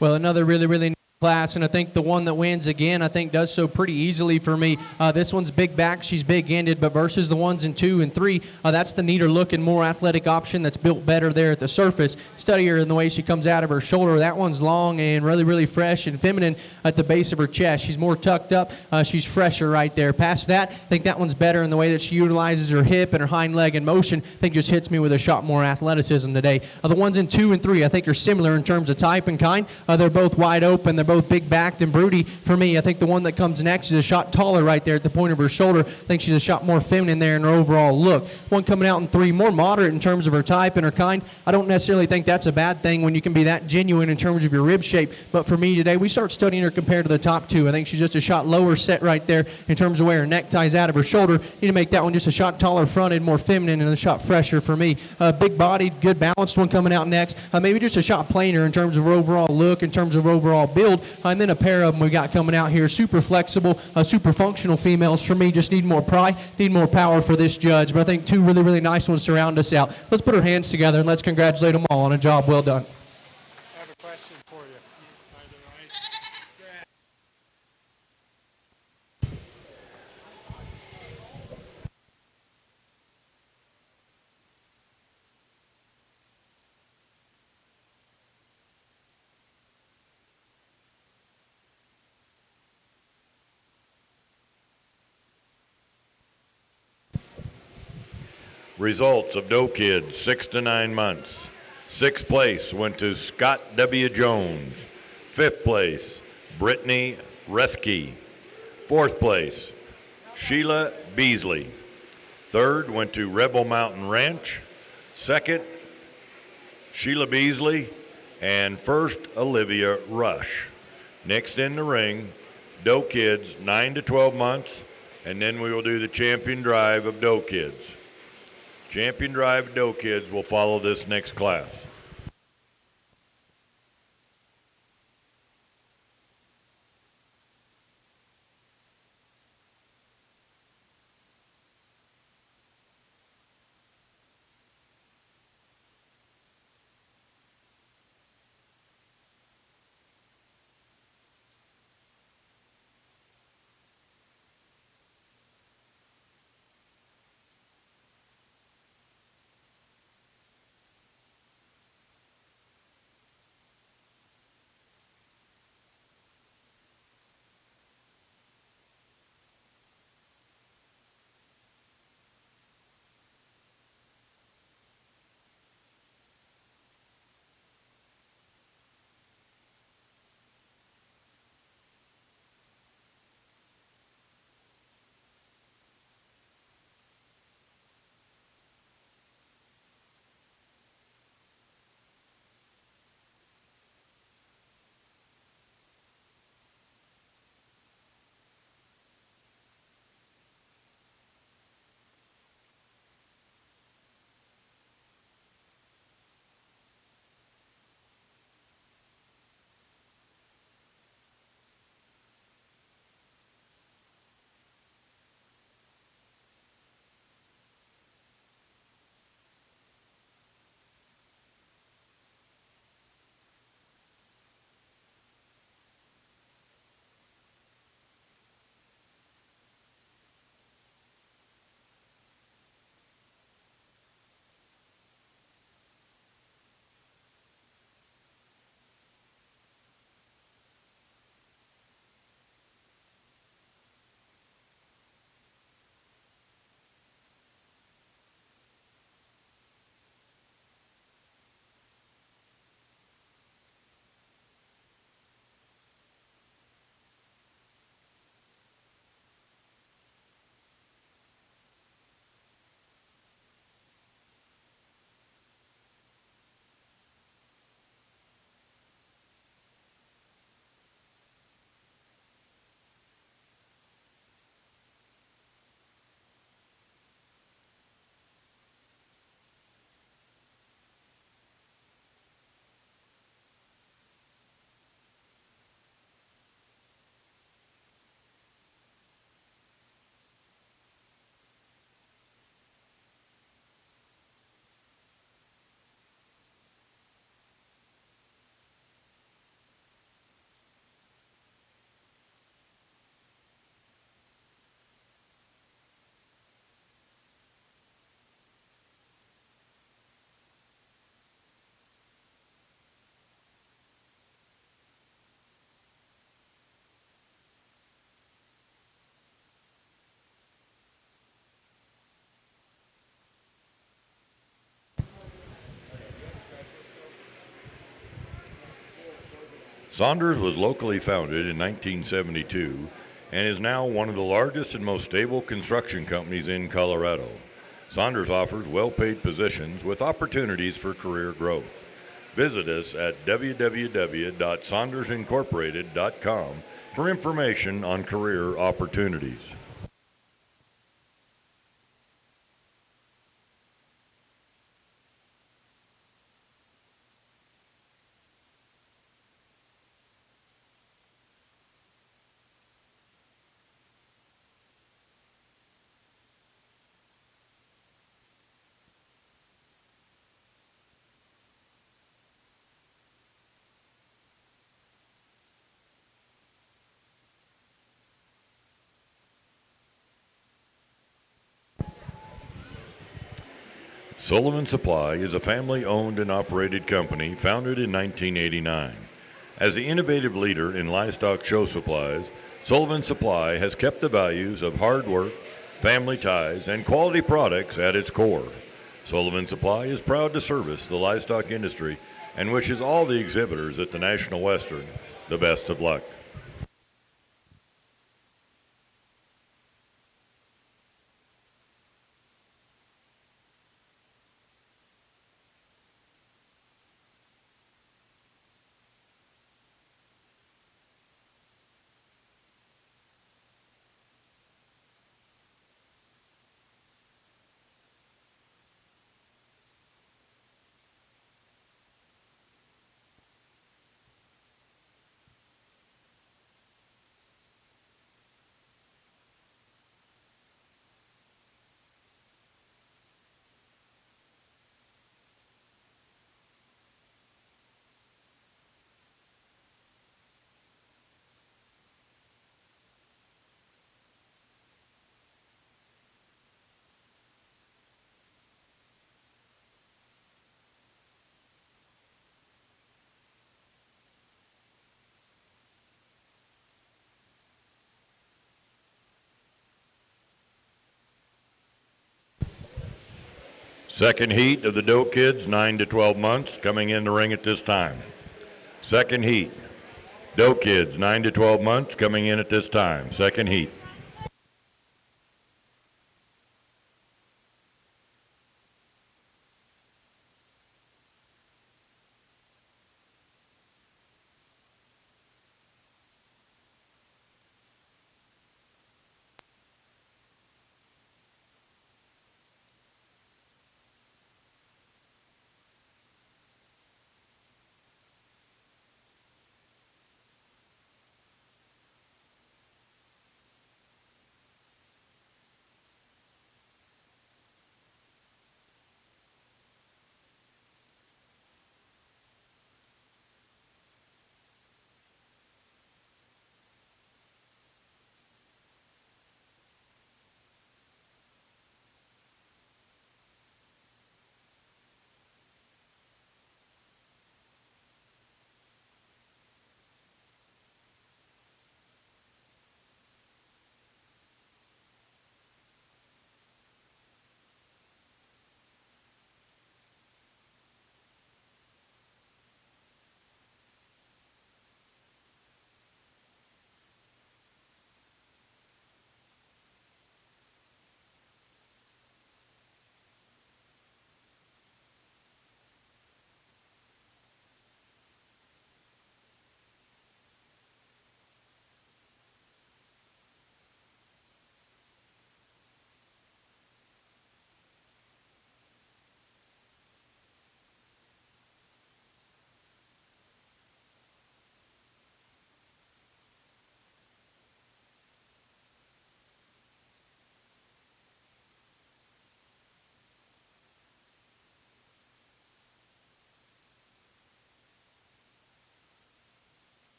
Well, another really nice class, and I think the one that wins again, I think does so pretty easily for me. This one's big back, she's big-ended, but versus the ones in 2 and 3, that's the neater looking, more athletic option that's built better there at the surface. Study her in the way she comes out of her shoulder. That one's long and really fresh and feminine at the base of her chest. She's more tucked up. She's fresher right there. Past that, I think that one's better in the way that she utilizes her hip and her hind leg in motion. I think just hits me with a shot more athleticism today. The ones in 2 and 3, I think are similar in terms of type and kind. They're both wide open. They're both both big backed and broody. For me, I think the one that comes next is a shot taller right there at the point of her shoulder. I think she's a shot more feminine there in her overall look. One coming out in 3, more moderate in terms of her type and her kind. I don't necessarily think that's a bad thing when you can be that genuine in terms of your rib shape. But for me today, we start studying her compared to the top 2. I think she's just a shot lower set right there in terms of where her neck ties out of her shoulder. Need to make that one just a shot taller fronted, more feminine, and a shot fresher for me. Big bodied, good balanced one coming out next. Maybe just a shot plainer in terms of her overall look, in terms of overall build. And then a pair of them we got coming out here, super flexible, super functional females. For me, just need more pride, need more power for this judge. But I think 2 really, really nice ones to round us out. Let's put our hands together and let's congratulate them all on a job well done. I have a question for you. Results of Doe Kids, 6 to 9 months. 6th place went to Scott W. Jones. 5th place, Brittany Rethke. 4th place, Sheila Beasley. 3rd went to Rebel Mountain Ranch. 2nd, Sheila Beasley. And 1st, Olivia Rush. Next in the ring, Doe Kids, 9 to 12 months. And then we will do the champion drive of Doe Kids. Champion Drive Doe Kids will follow this next class. Saunders was locally founded in 1972 and is now one of the largest and most stable construction companies in Colorado. Saunders offers well-paid positions with opportunities for career growth. Visit us at www.saundersincorporated.com for information on career opportunities. Sullivan Supply is a family-owned and operated company founded in 1989. As the innovative leader in livestock show supplies, Sullivan Supply has kept the values of hard work, family ties, and quality products at its core. Sullivan Supply is proud to service the livestock industry and wishes all the exhibitors at the National Western the best of luck. Second heat of the Doe Kids, 9 to 12 months, coming in the ring at this time. Second heat. Doe Kids, 9 to 12 months, coming in at this time. Second heat.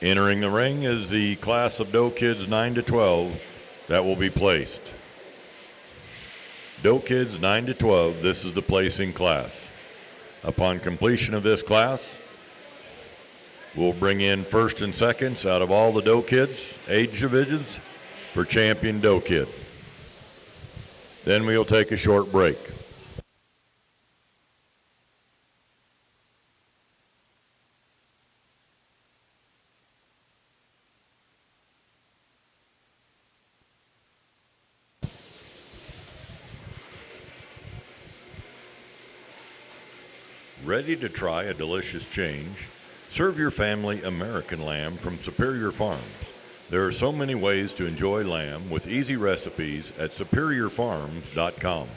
Entering the ring is the class of doe kids 9 to 12 that will be placed. Doe kids 9 to 12, this is the placing class. Upon completion of this class, we'll bring in first and seconds out of all the doe kids, age divisions, for champion doe kid. Then we'll take a short break. Ready to try a delicious change? Serve your family American lamb from Superior Farms. There are so many ways to enjoy lamb with easy recipes at superiorfarms.com.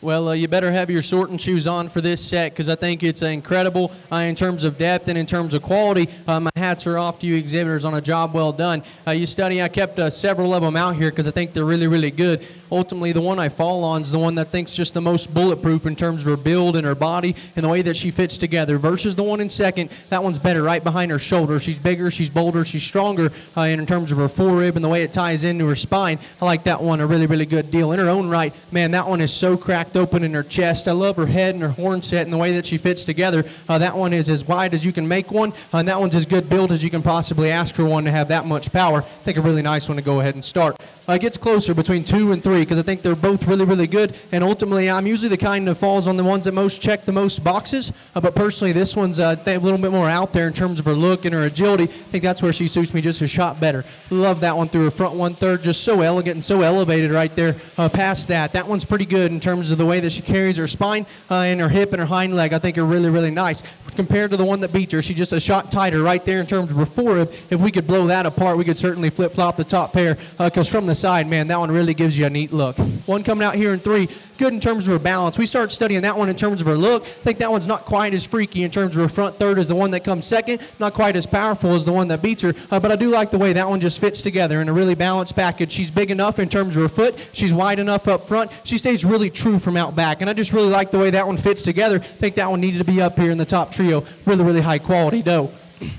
Well, you better have your sorting shoes on for this set because I think it's incredible in terms of depth and in terms of quality. My hats are off to you exhibitors on a job well done. You study, I kept several of them out here because I think they're really, really good. Ultimately, the one I fall on is the one that thinks just the most bulletproof in terms of her build and her body and the way that she fits together versus the one in second. That one's better right behind her shoulder. She's bigger, she's bolder, she's stronger in terms of her forerib and the way it ties into her spine. I like that one a really, really good deal. In her own right, man, that one is so cracked open in her chest. I love her head and her horn set and the way that she fits together. That one is as wide as you can make one, and that one's as good build as you can possibly ask for one to have that much power. I think a really nice one to go ahead and start. Gets closer between 2 and 3 because I think they're both really, really good, and ultimately I'm usually the kind that falls on the ones that most check the most boxes, but personally this one's a little bit more out there in terms of her look and her agility. I think that's where she suits me just a shot better. Love that one through her front 1/3, just so elegant and so elevated right there past that. That one's pretty good in terms of the way that she carries her spine and her hip and her hind leg. I think are really, really nice. Compared to the one that beats her, she's just a shot tighter right there in terms of her forerib. If we could blow that apart, we could certainly flip-flop the top pair because from the side, man, that one really gives you a neat look. One coming out here in 3, good in terms of her balance. We start studying that one in terms of her look. I think that one's not quite as freaky in terms of her front 1/3 as the one that comes second, not quite as powerful as the one that beats her, but I do like the way that one just fits together in a really balanced package. She's big enough in terms of her foot. She's wide enough up front. She stays really true from out back, and I just really like the way that one fits together. I think that one needed to be up here in the top trio. Really, really high quality dough.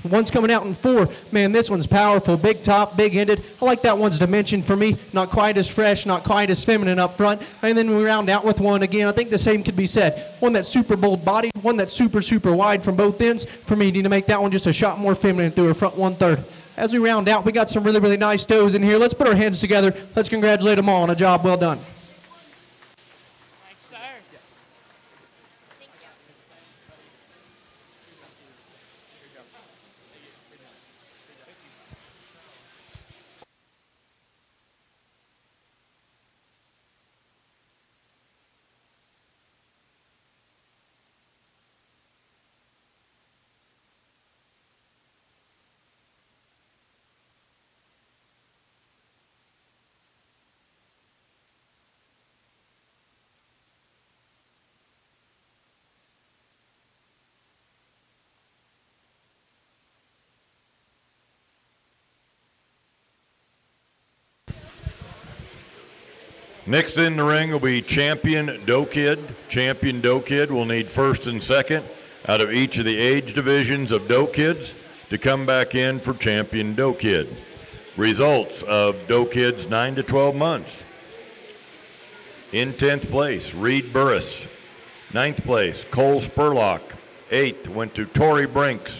One's coming out in 4. Man, this one's powerful. Big top, big-ended. I like that one's dimension for me. Not quite as fresh, not quite as feminine up front. And then we round out with one again. I think the same could be said. One that's super bold bodied, one that's super, super wide from both ends. For me, you need to make that one just a shot more feminine through her front 1/3. As we round out, we got some really, really nice does in here. Let's put our hands together. Let's congratulate them all on a job well done. Next in the ring will be Champion Doe Kid. Champion Doe Kid will need first and second out of each of the age divisions of Doe Kids to come back in for Champion Doe Kid. Results of Doe Kids 9 to 12 months. In 10th place, Reed Burris. 9th place, Cole Spurlock. 8th went to Tori Brinks.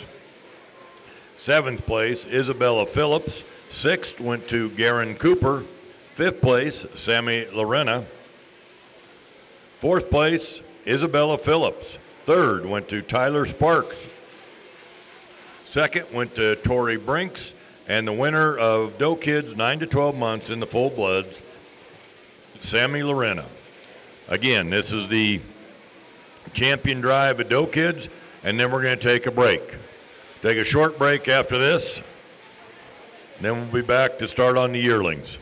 7th place, Isabella Phillips. 6th went to Garen Cooper. 5th place, Sammy Lorena. 4th place, Isabella Phillips. 3rd went to Tyler Sparks. 2nd went to Tori Brinks. And the winner of Doe Kids 9 to 12 months in the full bloods, Sammy Lorena. Again, this is the champion drive at Doe Kids, and then we're going to take a break. Take a short break after this, then we'll be back to start on the yearlings.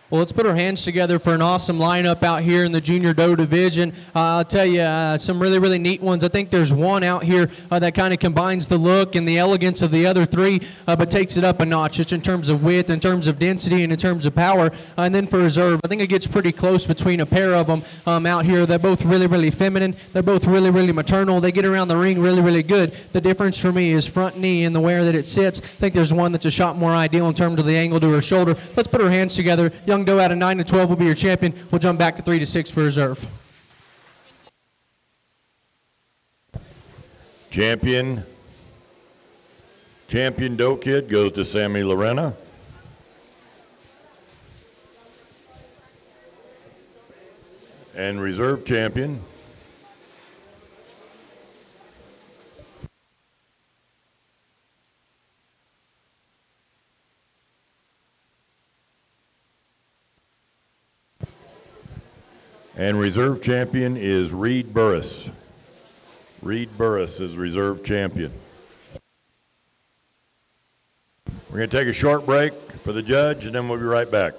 Well, let's put our hands together for an awesome lineup out here in the Junior Doe division. I'll tell you, some really, really neat ones. I think there's one out here that kind of combines the look and the elegance of the other 3, but takes it up a notch just in terms of width, in terms of density, and in terms of power. And then for reserve, I think it gets pretty close between a pair of them out here. They're both really, really feminine. They're both really, really maternal. They get around the ring really, really good. The difference for me is front knee and the way that it sits. I think there's one that's a shot more ideal in terms of the angle to her shoulder. Let's put our hands together. Young Doe out of 9 to 12 will be your champion. We'll jump back to 3 to 6 for reserve. Champion Doe Kid goes to Sammy Lorena. And reserve champion And reserve champion is Reed Burris. Reed Burris is reserve champion. We're going to take a short break for the judge, and then we'll be right back.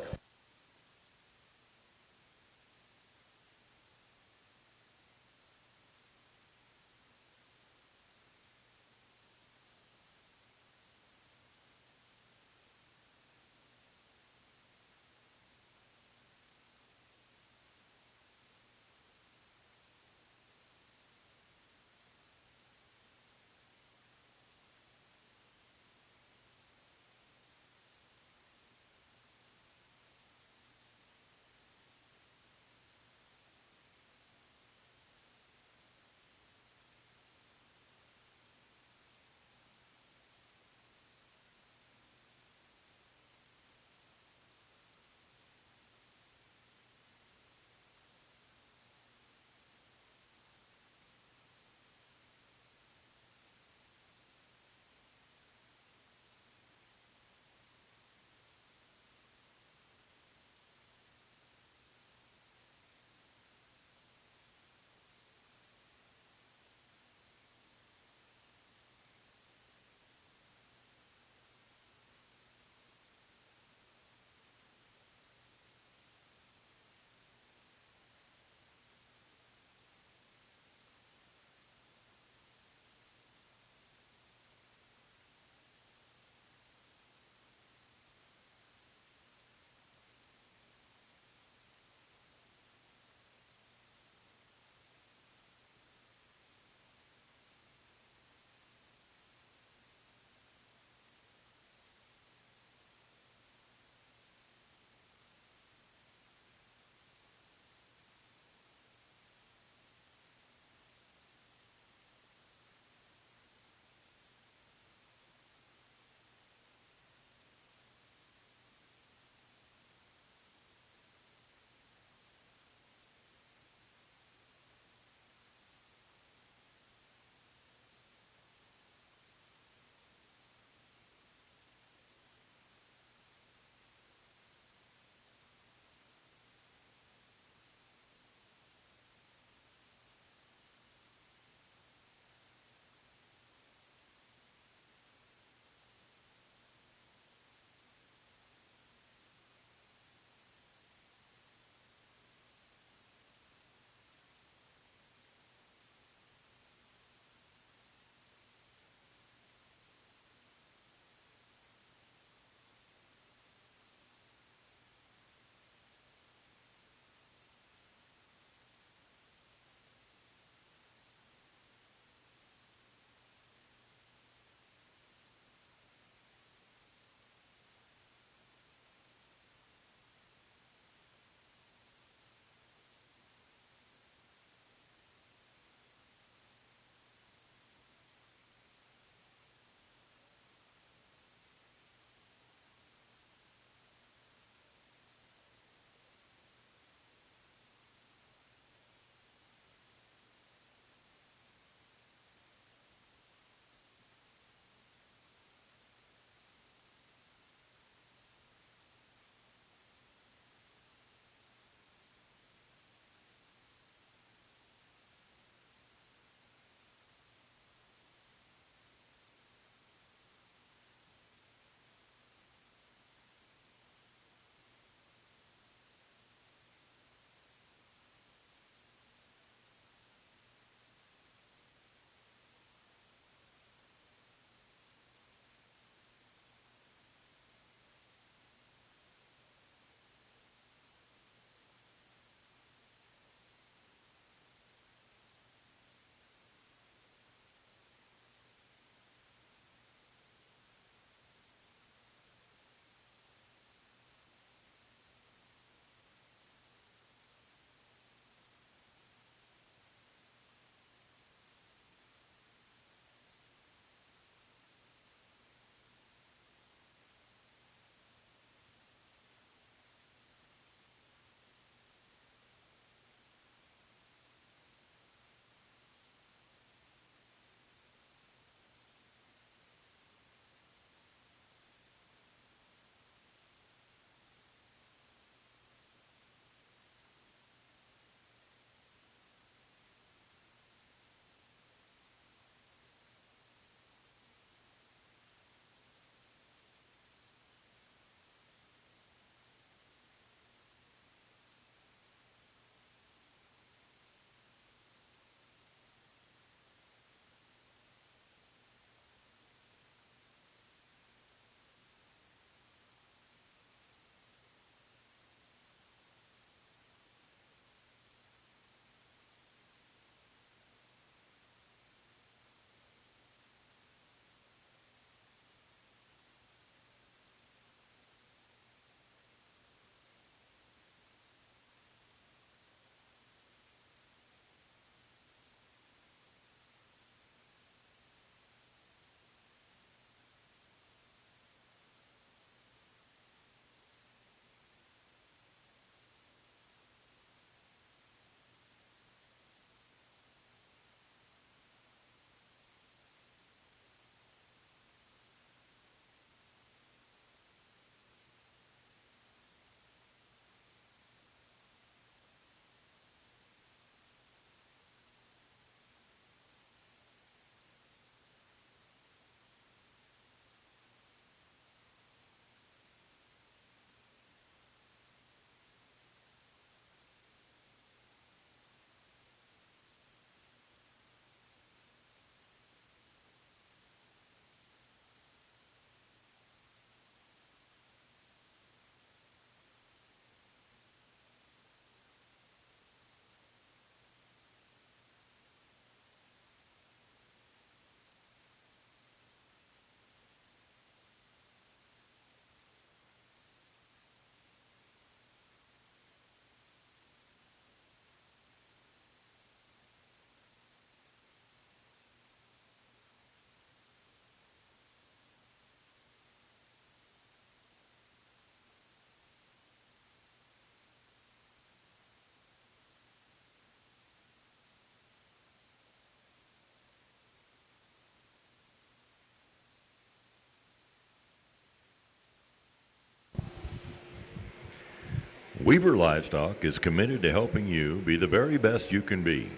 Weaver Livestock is committed to helping you be the very best you can be.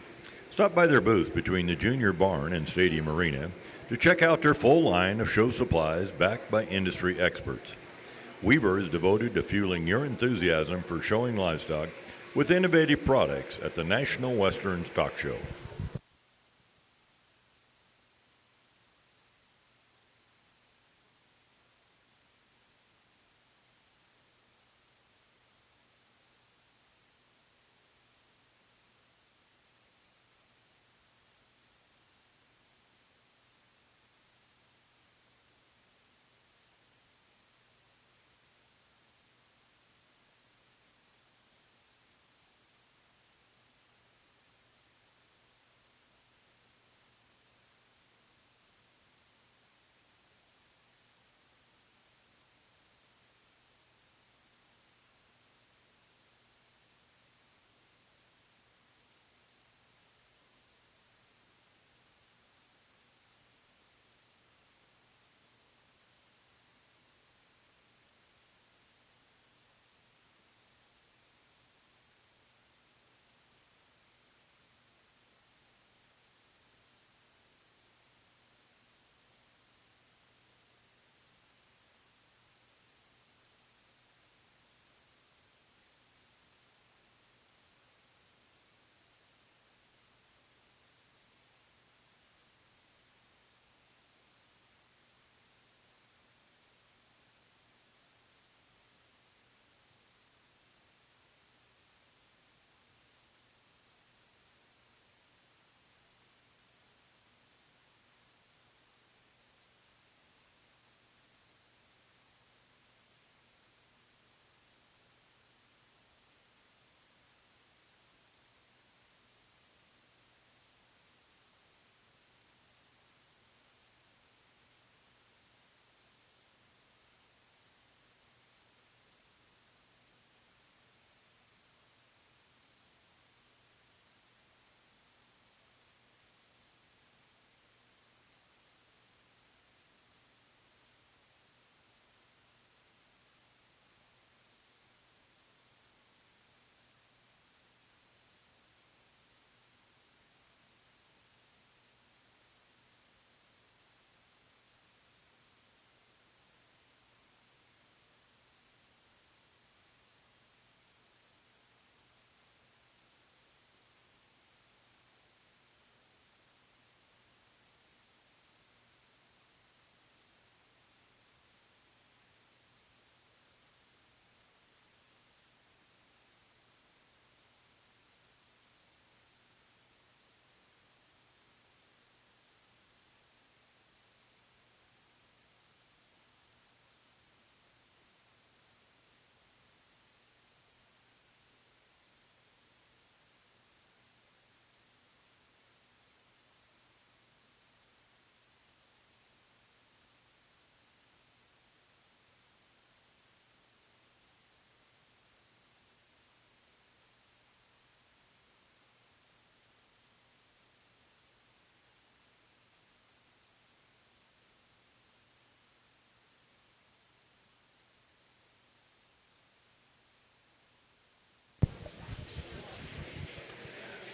Stop by their booth between the Junior Barn and Stadium Arena to check out their full line of show supplies backed by industry experts. Weaver is devoted to fueling your enthusiasm for showing livestock with innovative products at the National Western Stock Show.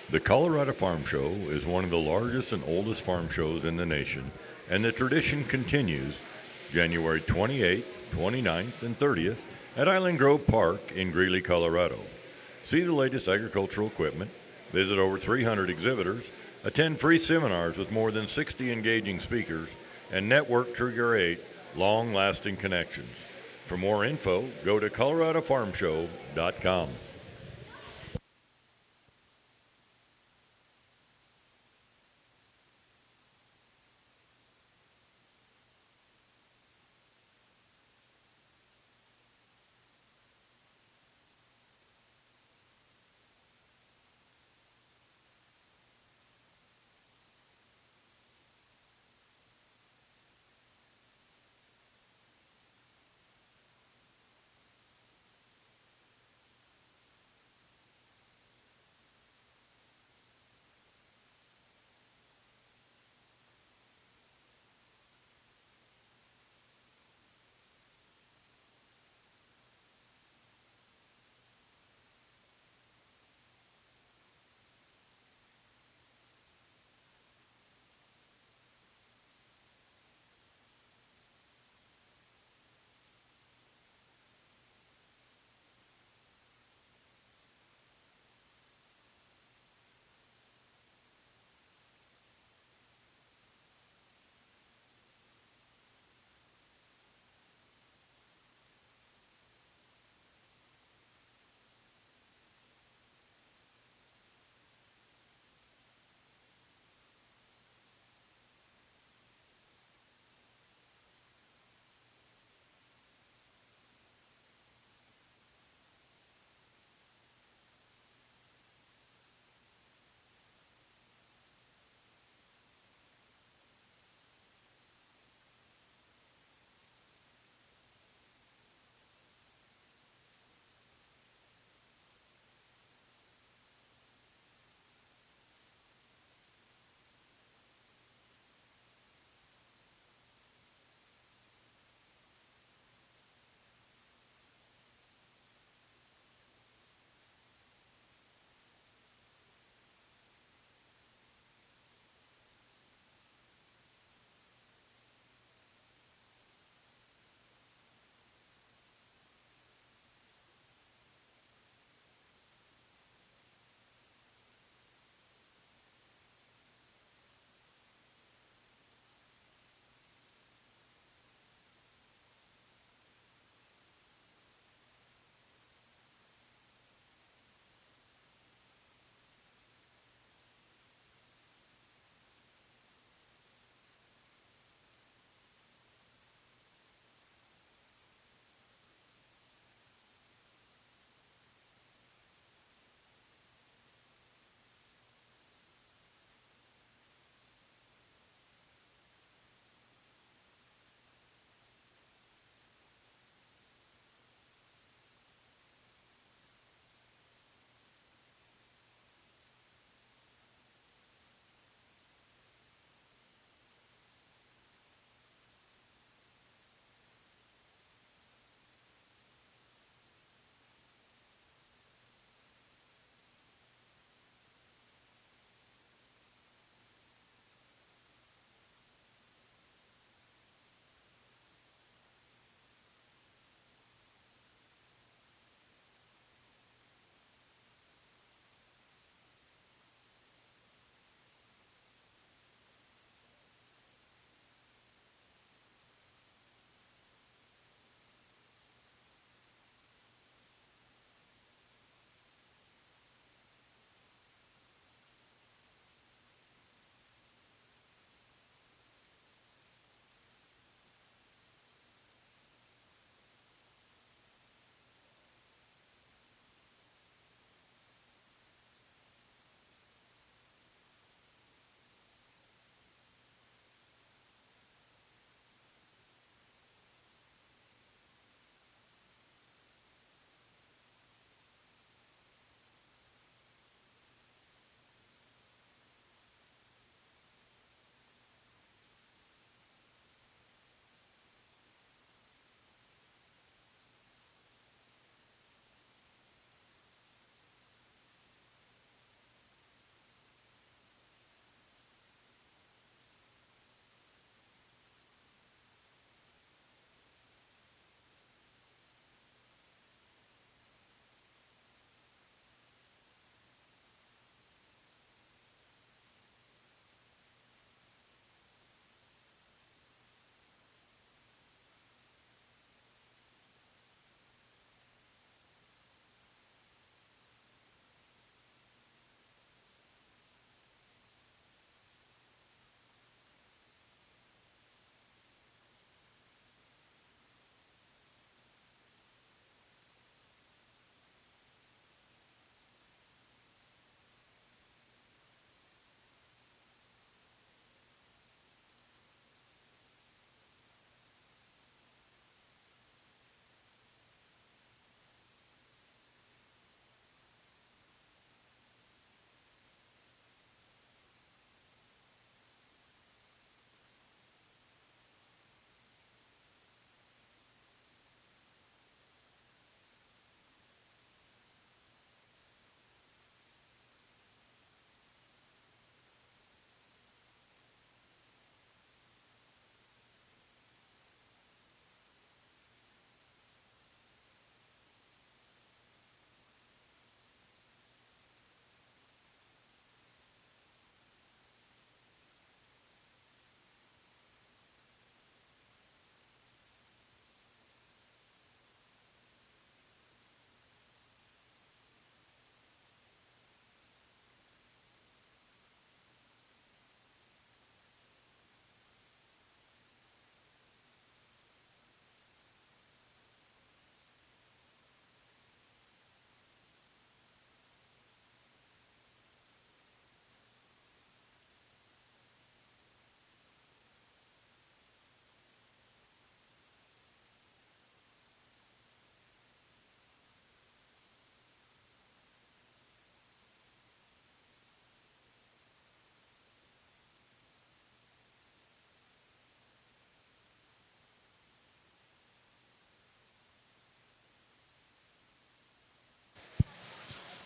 The Colorado Farm Show is one of the largest and oldest farm shows in the nation, and the tradition continues January 28th, 29th, and 30th at Island Grove Park in Greeley, Colorado. See the latest agricultural equipment, visit over 300 exhibitors, attend free seminars with more than 60 engaging speakers, and network to create long-lasting connections. For more info, go to coloradofarmshow.com.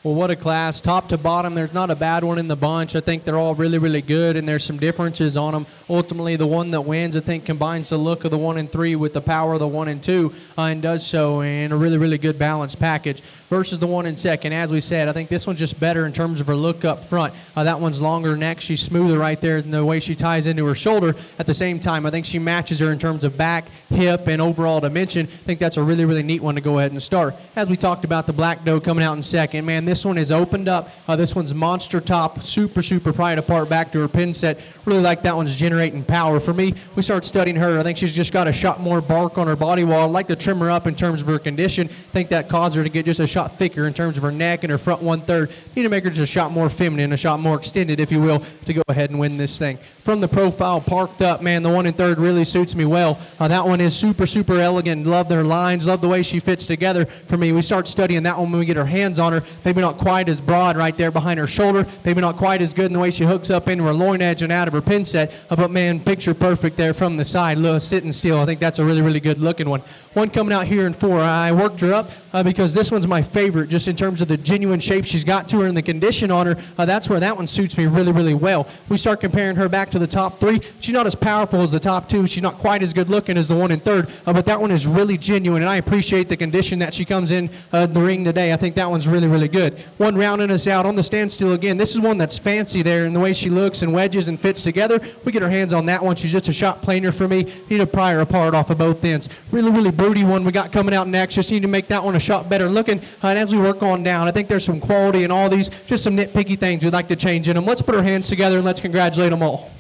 Well, what a class, top to bottom. There's not a bad one in the bunch. I think they're all really, really good, and there's some differences on them. Ultimately, the one that wins, I think, combines the look of the 1 and 3 with the power of the 1 and 2, and does so in a really, really good balanced package versus the 1 and second. As we said, I think this one's just better in terms of her look up front. That one's longer neck. She's smoother right there in the way she ties into her shoulder. At the same time, I think she matches her in terms of back, hip, and overall dimension. I think that's a really, really neat one to go ahead and start. As we talked about, the Black Doe coming out in second. Man, this one is opened up. This one's monster top, super, super pried apart back to her pin set. Really like that one's generating power. For me, we start studying her. I think she's just got a shot more bark on her body wall. I'd like to trim her up in terms of her condition. I think that caused her to get just a shot thicker in terms of her neck and her front 1/3. Need to make her just a shot more feminine, a shot more extended, if you will, to go ahead and win this thing. From the profile parked up, man, the 1 and 3rd really suits me well. That one is super, super elegant. Love their lines, love the way she fits together. For me, we start studying that one when we get our hands on her. Maybe not quite as broad right there behind her shoulder. Maybe not quite as good in the way she hooks up into her loin edge and out of her pin set. But man, picture perfect there from the side, sitting still. I think that's a really, really good looking one. One coming out here in 4. I worked her up because this one's my favorite, just in terms of the genuine shape she's got to her and the condition on her. That's where that one suits me really, really well. We start comparing her back to the top 3. She's not as powerful as the top 2. She's not quite as good looking as the 1 and 3rd, but that one is really genuine, and I appreciate the condition that she comes in the ring today. I think that one's really, really good. One rounding us out on the standstill again. This is one that's fancy there in the way she looks and wedges and fits together. We get our hands on that one. She's just a shot plainer for me. Need to pry her apart off of both ends. Really, really broody one we got coming out next. Just need to make that one a shot better looking. And as we work on down, I think there's some quality in all these, just some nitpicky things we'd like to change in them. Let's put our hands together and let's congratulate them all.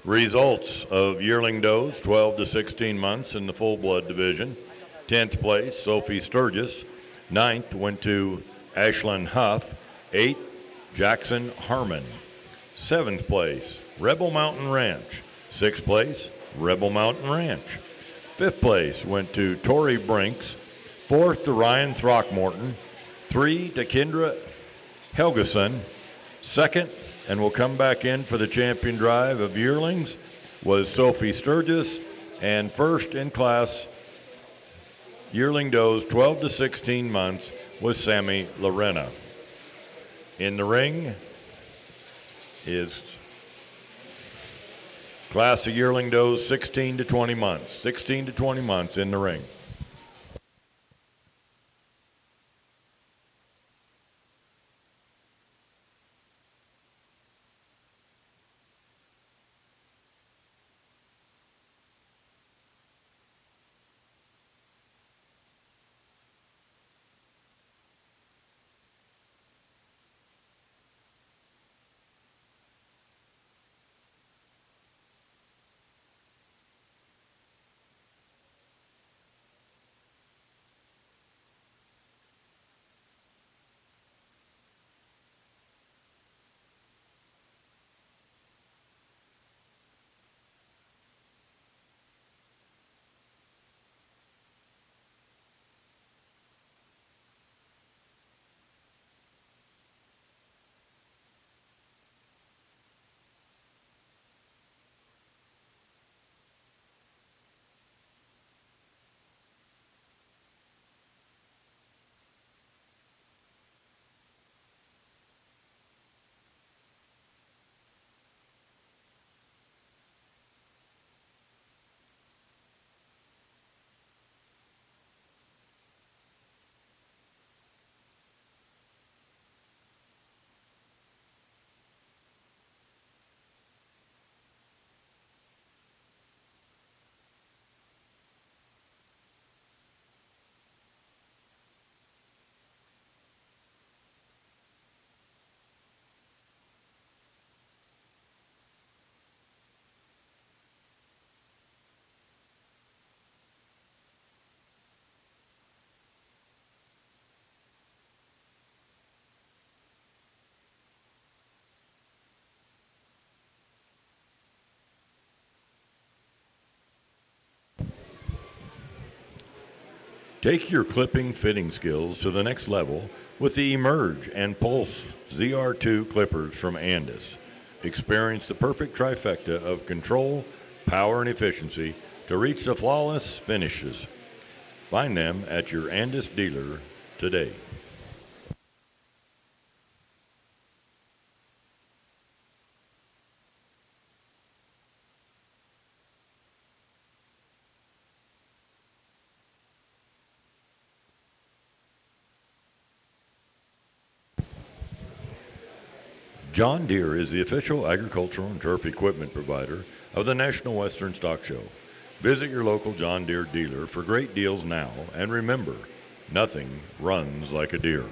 Results of yearling does, 12 to 16 months in the full blood division. 10th place, Sophie Sturgis. 9th went to Ashlyn Huff. 8th, Jackson Harmon. 7th place, Rebel Mountain Ranch. 6th place, Rebel Mountain Ranch. 5th place went to Tori Brinks. 4th to Ryan Throckmorton. 3 to Kendra Helgeson. 2nd, and will come back in for the champion drive of yearlings, was Sophie Sturgis, and first in class yearling does 12 to 16 months was Sammy Lorena. In the ring is class of yearling does 16 to 20 months. 16 to 20 months in the ring. Take your clipping fitting skills to the next level with the Emerge and Pulse ZR2 clippers from Andis. Experience the perfect trifecta of control, power, and efficiency to reach the flawless finishes. Find them at your Andis dealer today. John Deere is the official agricultural and turf equipment provider of the National Western Stock Show. Visit your local John Deere dealer for great deals now, and remember, nothing runs like a Deere.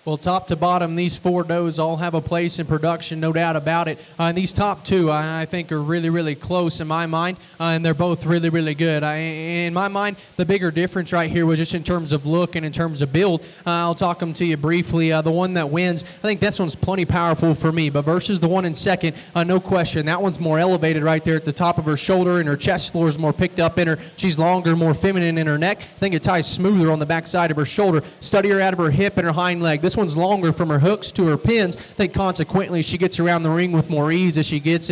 Well, top to bottom, these four does all have a place in production, no doubt about it. And these top two, I think, are really, really close in my mind, and they're both really, really good. In my mind, the bigger difference right here was just in terms of look and in terms of build. I'll talk them to you briefly. The one that wins, I think this one's plenty powerful for me, but versus the one in second, no question, that one's more elevated right there at the top of her shoulder, and her chest floor is more picked up in her. She's longer, more feminine in her neck. I think it ties smoother on the back side of her shoulder. Study her out of her hip and her hind leg. This one's longer from her hooks to her pins. I think consequently she gets around the ring with more ease as she gets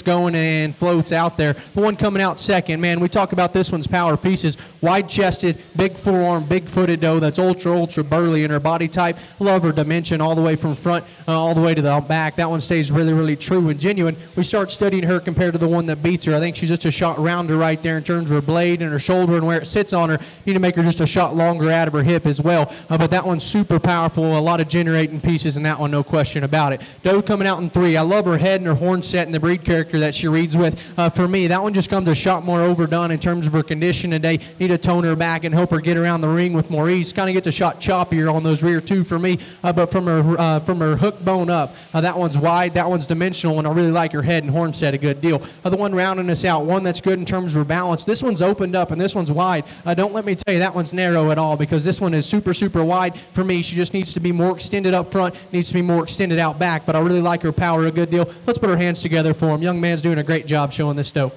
going and floats out there. The one coming out second, man, we talk about this one's power pieces. Wide-chested, big forearm, big-footed doe that's ultra burly in her body type. Love her dimension all the way from front all the way to the back. That one stays really, really true and genuine. We start studying her compared to the one that beats her. I think she's just a shot rounder right there in terms of her blade and her shoulder and where it sits on her. You need to make her just a shot longer out of her hip as well. But that one's super powerful. A lot of generating pieces in that one, no question about it. Doe coming out in three. I love her head and her horn set and the breed character that she reads with. For me, that one just comes a shot more overdone in terms of her condition today. Need to tone her back and help her get around the ring with more ease. Kind of gets a shot choppier on those rear two for me. But from her hook bone up, that one's wide, that one's dimensional, and I really like her head and horn set a good deal. The one rounding us out, one that's good in terms of her balance. This one's opened up and this one's wide. Don't let me tell you that one's narrow at all, because this one is super wide for me. She just needs to be more extended up front, needs to be more extended out back, but I really like her power a good deal. Let's put our hands together for him. Young man's doing a great job showing this doe.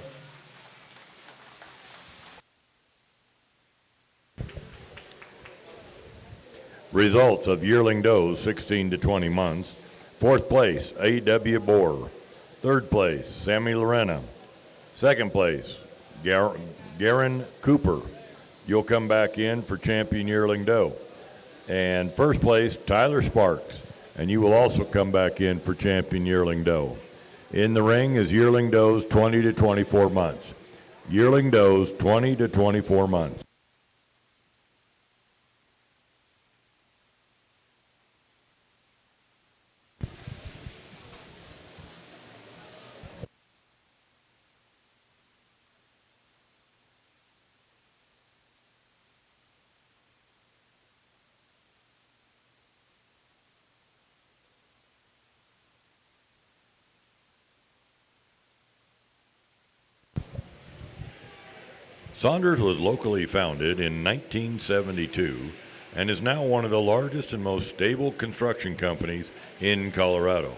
Results of yearling does 16 to 20 months. Fourth place, A.W. Boer. Third place, Sammy Lorena. Second place, Garen Cooper. You'll come back in for champion yearling doe. And first place, Tyler Sparks. And you will also come back in for champion yearling doe. In the ring is yearling does 20 to 24 months. Yearling does 20 to 24 months. Saunders was locally founded in 1972 and is now one of the largest and most stable construction companies in Colorado.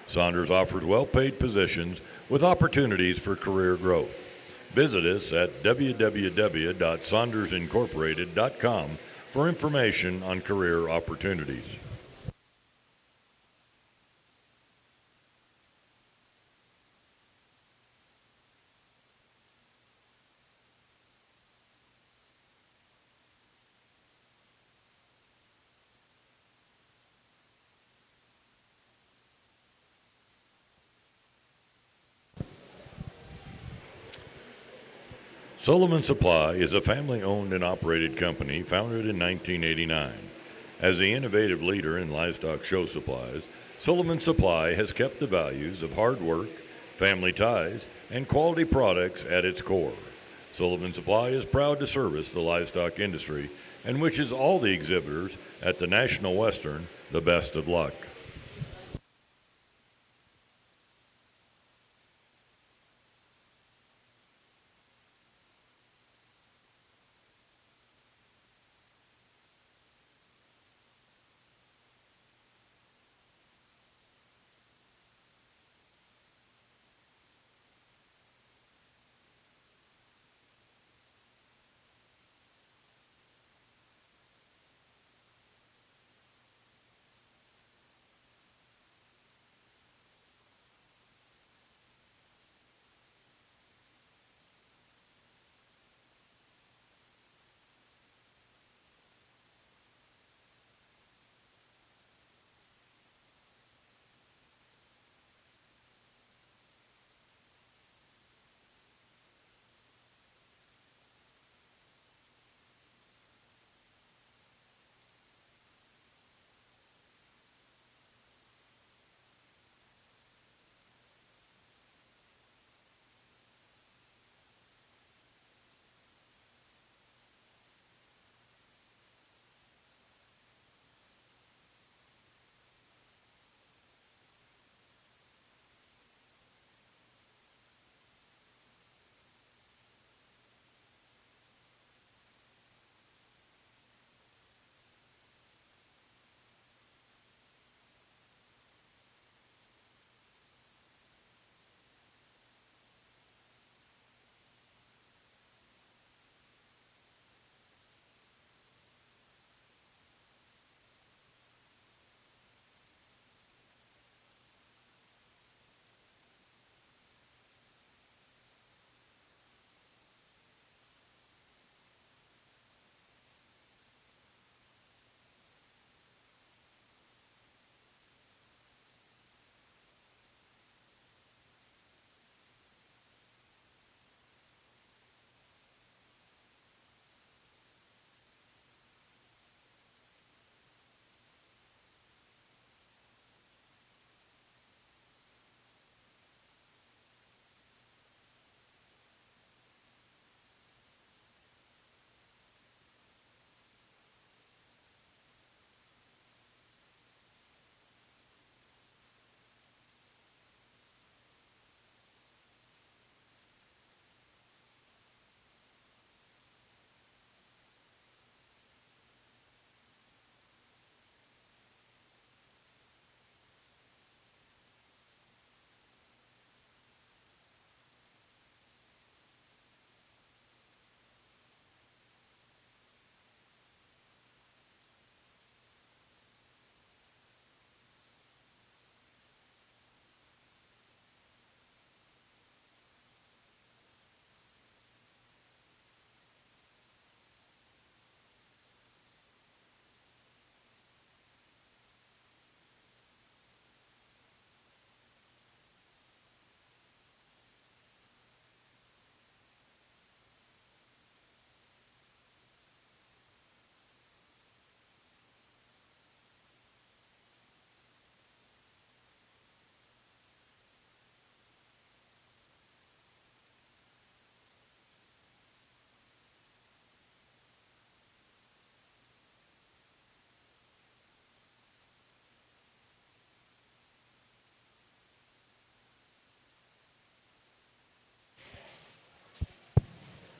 Saunders offers well-paid positions with opportunities for career growth. Visit us at www.saundersincorporated.com for information on career opportunities. Sullivan Supply is a family-owned and operated company founded in 1989. As the innovative leader in livestock show supplies, Sullivan Supply has kept the values of hard work, family ties, and quality products at its core. Sullivan Supply is proud to service the livestock industry and wishes all the exhibitors at the National Western the best of luck.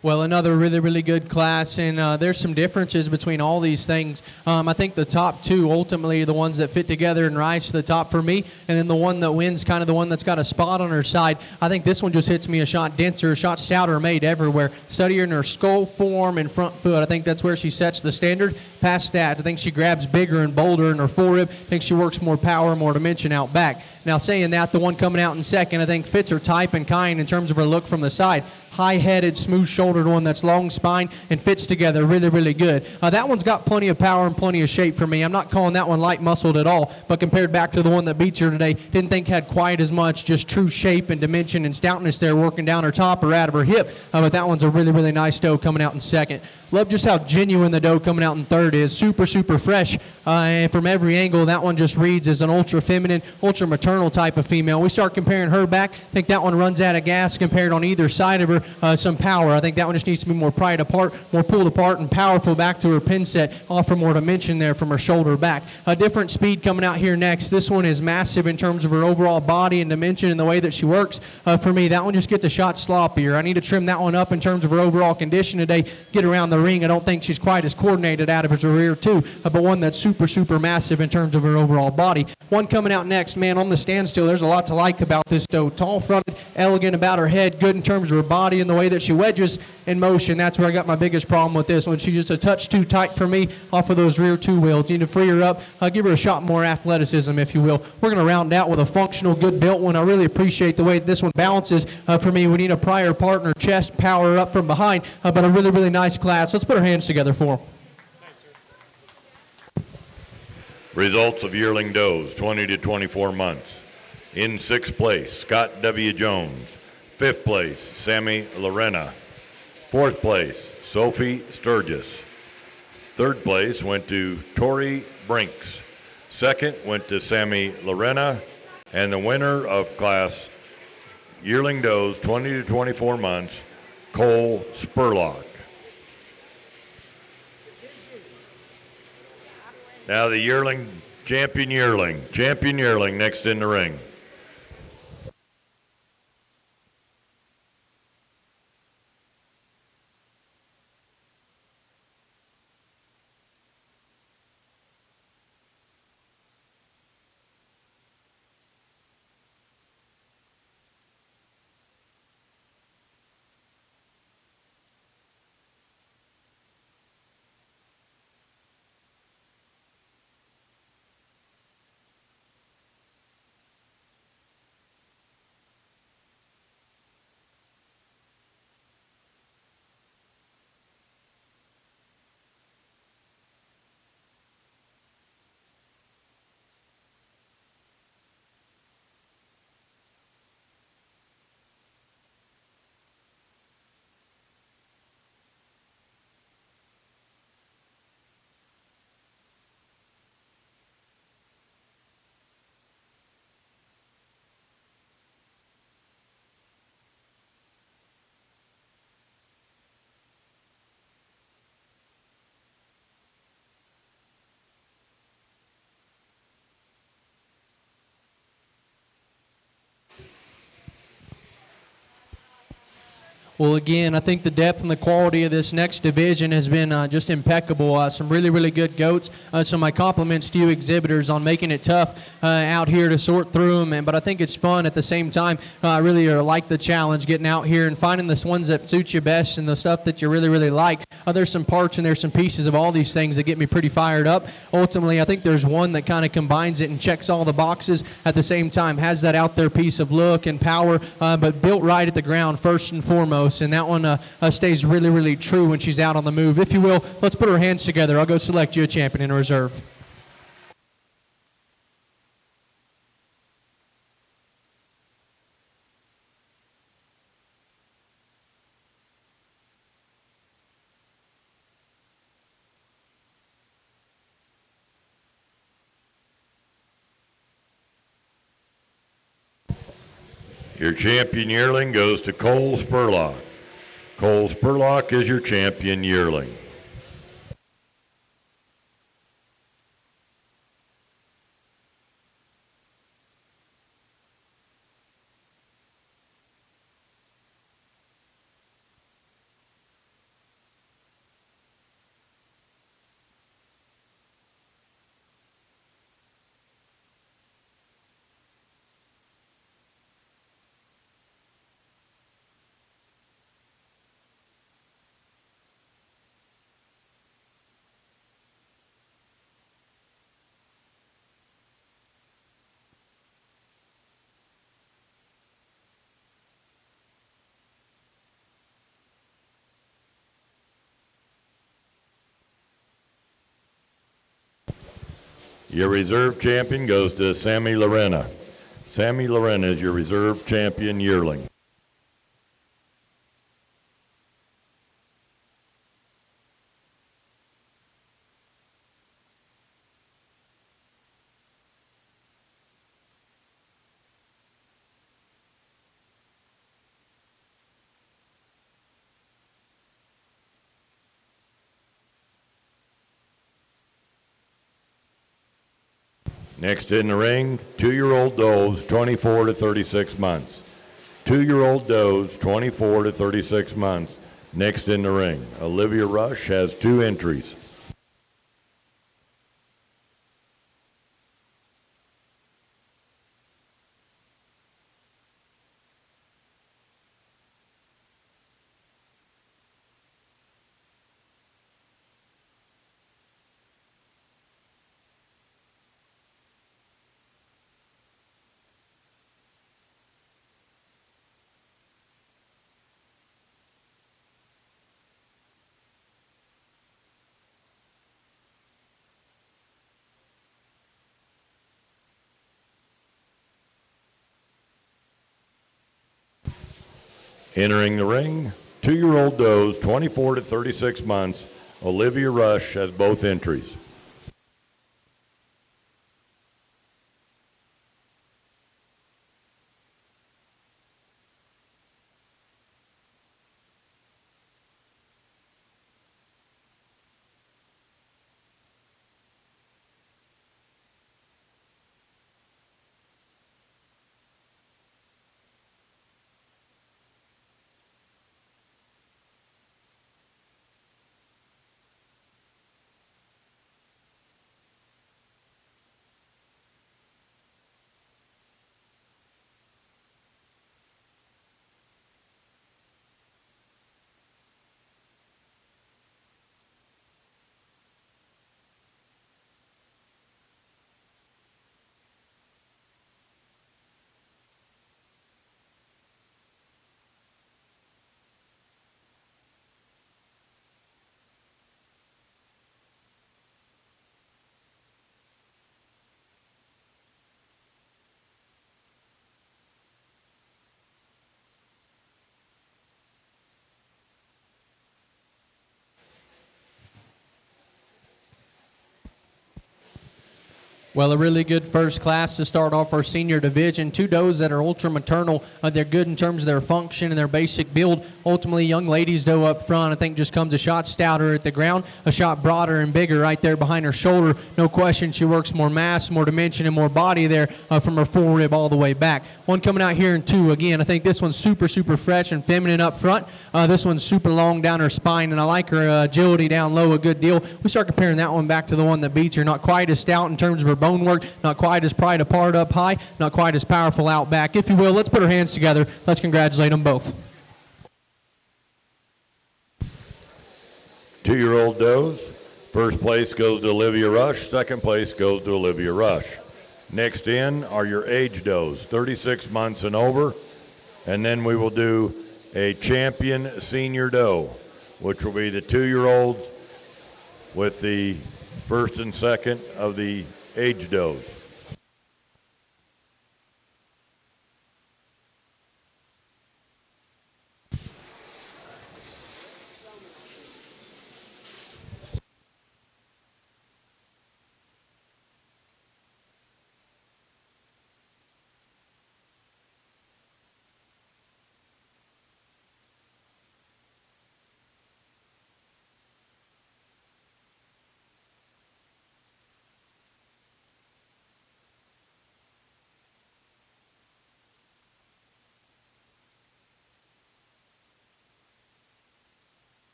Well, another really, really good class, and there's some differences between all these things. I think the top two ultimately are the ones that fit together and rise to the top for me, and then the one that wins, kind of the one that's got a spot on her side. I think this one just hits me a shot denser, a shot stouter, made everywhere. Studying her skull form and front foot, I think that's where she sets the standard. Past that, I think she grabs bigger and bolder in her forerib. I think she works more power, more dimension out back. Now, saying that, the one coming out in second, I think fits her type and kind in terms of her look from the side. High-headed, smooth-shouldered one that's long spine and fits together really, really good. That one's got plenty of power and plenty of shape for me. I'm not calling that one light-muscled at all, but compared back to the one that beats her today, didn't think had quite as much just true shape and dimension and stoutness there working down her top or out of her hip. But that one's a really, really nice doe coming out in second. Love just how genuine the doe coming out in third is. Super, super fresh. And from every angle, that one just reads as an ultra-feminine, ultra-maternal type of female. We start comparing her back. I think that one runs out of gas compared on either side of her. Some power. I think that one just needs to be more pried apart, more pulled apart, and powerful back to her pin set. Offer more dimension there from her shoulder back. A different speed coming out here next. This one is massive in terms of her overall body and dimension and the way that she works. For me, that one just gets a shot sloppier. I need to trim that one up in terms of her overall condition today. Get around the ring. I don't think she's quite as coordinated out of her rear too, but one that's super, super massive in terms of her overall body. One coming out next, man, on the standstill, there's a lot to like about this doe. Tall-fronted, elegant about her head, good in terms of her body and the way that she wedges in motion. That's where I got my biggest problem with this one. She's just a touch too tight for me off of those rear two wheels. Need to free her up, give her a shot more athleticism, if you will. We're going to round out with a functional, good built one. I really appreciate the way this one balances for me. We need a prior partner, chest power up from behind, but a really, really nice class. Let's put our hands together for them. Results of yearling does, 20 to 24 months. In sixth place, Scott W. Jones. Fifth place, Sammy Lorena. Fourth place, Sophie Sturgis. Third place went to Tori Brinks. Second went to Sammy Lorena. And the winner of class yearling does, 20 to 24 months, Cole Spurlock. Now the yearling, champion yearling next in the ring. Well, again, I think the depth and the quality of this next division has been just impeccable. Some really, really good goats. So my compliments to you exhibitors on making it tough out here to sort through them. But I think it's fun at the same time. I really like the challenge, getting out here and finding the ones that suit you best and the stuff that you really, really like. There's some parts and there's some pieces of all these things that get me pretty fired up. Ultimately, I think there's one that kind of combines it and checks all the boxes at the same time. Has that out there piece of look and power, but built right at the ground first and foremost. And that one stays really, really true when she's out on the move. If you will, let's put our hands together. I'll go select you a champion in reserve. Your champion yearling goes to Cole Spurlock. Cole Spurlock is your champion yearling. Your reserve champion goes to Sammy Lorena. Sammy Lorena is your reserve champion yearling. Next in the ring, 2-year-old does, 24 to 36 months. 2-year-old does, 24 to 36 months. Next in the ring, Olivia Rush has 2 entries. Entering the ring, 2-year-old does, 24 to 36 months. Olivia Rush has both entries. Well, a really good first class to start off our senior division. 2 does that are ultra maternal. They're good in terms of their function and their basic build. Ultimately, young ladies doe up front, I think, just comes a shot stouter at the ground, a shot broader and bigger right there behind her shoulder. No question, she works more mass, more dimension, and more body there from her forerib all the way back. One coming out here in 2. Again, I think this one's super, super fresh and feminine up front. This one's super long down her spine, and I like her agility down low a good deal. We start comparing that one back to the one that beats her. Not quite as stout in terms of her bone work, not quite as pride apart up high, not quite as powerful out back. If you will, let's put our hands together. Let's congratulate them both. 2-year-old does. First place goes to Olivia Rush. Second place goes to Olivia Rush. Next in are your age does, 36 months and over. And then we will do a champion senior doe, which will be the 2-year-olds with the first and second of the age does.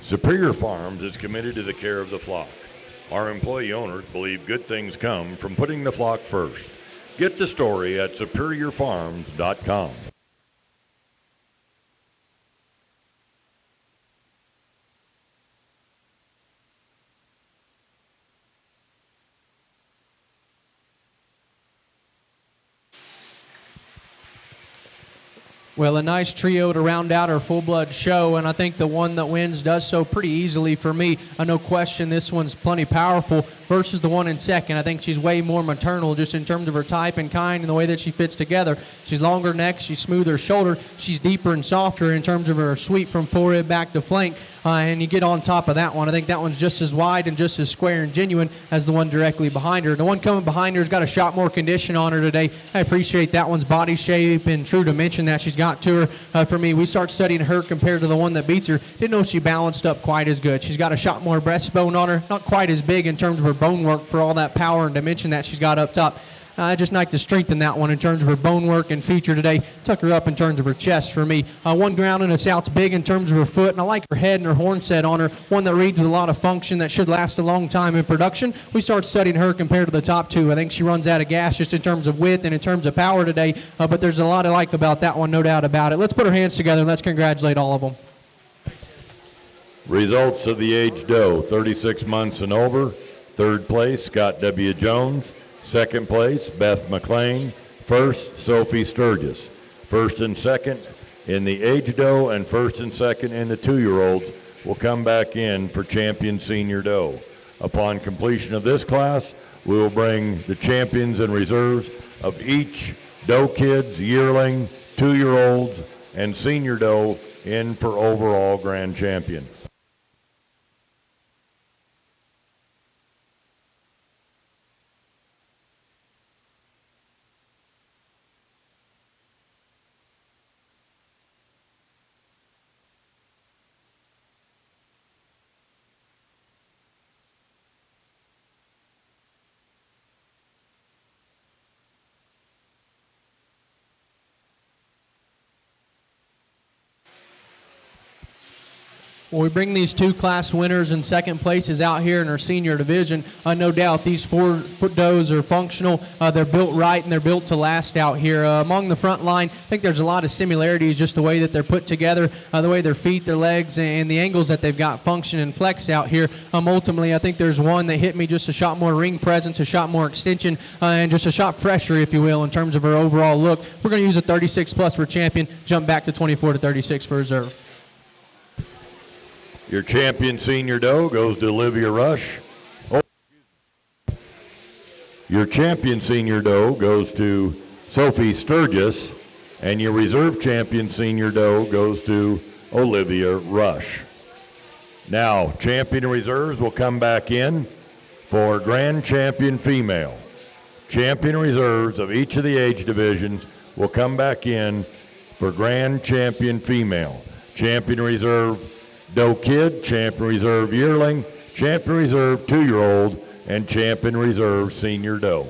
Superior Farms is committed to the care of the flock. Our employee owners believe good things come from putting the flock first. Get the story at superiorfarms.com. Well, a nice trio to round out our full-blood show, and I think the one that wins does so pretty easily for me. No question this one's plenty powerful versus the one in second. I think she's way more maternal just in terms of her type and kind and the way that she fits together. She's longer neck, she's smoother shoulder, she's deeper and softer in terms of her sweep from forehead back to flank. And you get on top of that one. I think that one's just as wide and just as square and genuine as the one directly behind her. The one coming behind her has got a shot more condition on her today. I appreciate that one's body shape and true dimension that she's got to her. For me, we start studying her compared to the one that beats her. Didn't know she balanced up quite as good. She's got a shot more breastbone on her. Not quite as big in terms of her bone work for all that power and dimension that she's got up top. I just like to strengthen that one in terms of her bone work and feature today. Tuck her up in terms of her chest for me. One ground and a sout's big in terms of her foot, and I like her head and her horn set on her. One that reads with a lot of function that should last a long time in production. We start studying her compared to the top two. I think she runs out of gas just in terms of width and in terms of power today, but there's a lot I like about that one, no doubt about it. Let's put our hands together and let's congratulate all of them. Results of the aged doe, 36 months and over. Third place, Scott W. Jones. Second place, Beth McLean. First, Sophie Sturgis. First and second in the aged doe and first and second in the 2-year-olds will come back in for champion senior doe. Upon completion of this class, we will bring the champions and reserves of each doe kids, yearling, 2-year-olds, and senior doe in for overall grand champion. Well, we bring these two class winners and second places out here in our senior division. No doubt these 4-foot does are functional. They're built right and they're built to last out here. Among the front line, I think there's a lot of similarities just the way that they're put together, the way their feet, their legs, and the angles that they've got function and flex out here. Ultimately, I think there's one that hit me just a shot more ring presence, a shot more extension, and just a shot fresher, if you will, in terms of her overall look. We're going to use a 36 plus for champion, jump back to 24 to 36 for reserve. Your champion senior doe goes to Olivia Rush. Your champion senior doe goes to Sophie Sturgis, and your reserve champion senior doe goes to Olivia Rush. Now, champion reserves will come back in for grand champion female. Champion reserves of each of the age divisions will come back in for grand champion female. Champion reserve doe kid, champion reserve yearling, champion reserve 2-year-old, and champion reserve senior doe.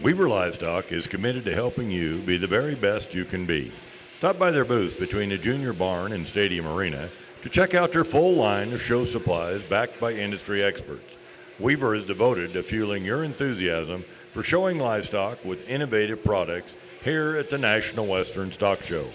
Weaver Livestock is committed to helping you be the very best you can be. Stop by their booth between the Junior Barn and Stadium Arena to check out their full line of show supplies backed by industry experts. Weaver is devoted to fueling your enthusiasm for showing livestock with innovative products here at the National Western Stock Show.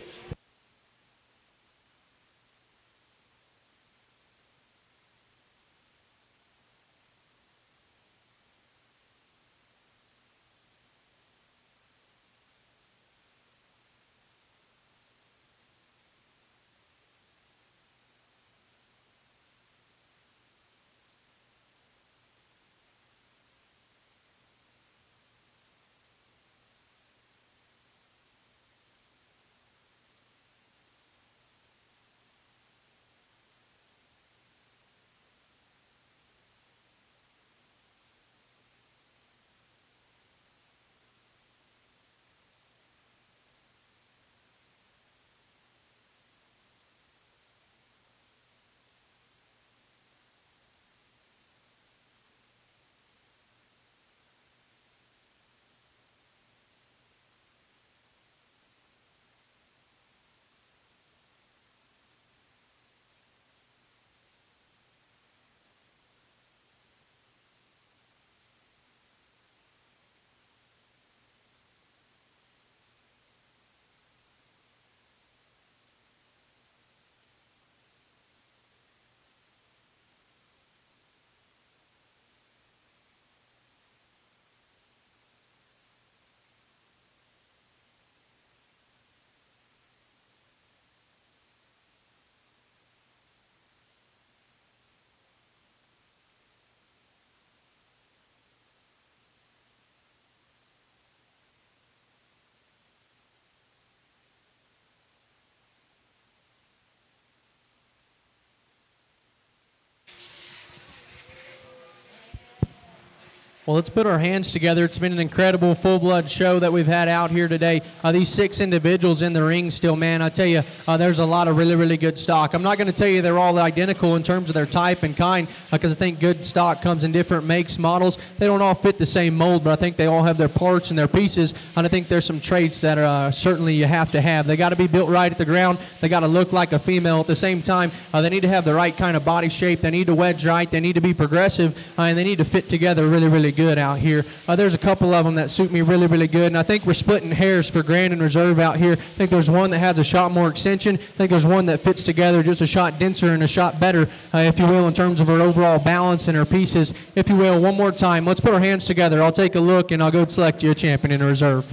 Well, let's put our hands together. It's been an incredible full-blood show that we've had out here today. These 6 individuals in the ring still, man, I tell you, there's a lot of really, really good stock. I'm not going to tell you they're all identical in terms of their type and kind because I think good stock comes in different makes, models. They don't all fit the same mold, but I think they all have their parts and their pieces, and I think there's some traits that are certainly you have to have. They got to be built right at the ground. They got to look like a female. At the same time, they need to have the right kind of body shape. They need to wedge right. They need to be progressive, and they need to fit together really, really good out here. There's a couple of them that suit me really, really good, and I think we're splitting hairs for Grand and Reserve out here. I think there's one that has a shot more extension. I think there's one that fits together just a shot denser and a shot better, if you will, in terms of her overall balance and her pieces. If you will, one more time, let's put our hands together. I'll take a look, and I'll go select you a champion in a reserve.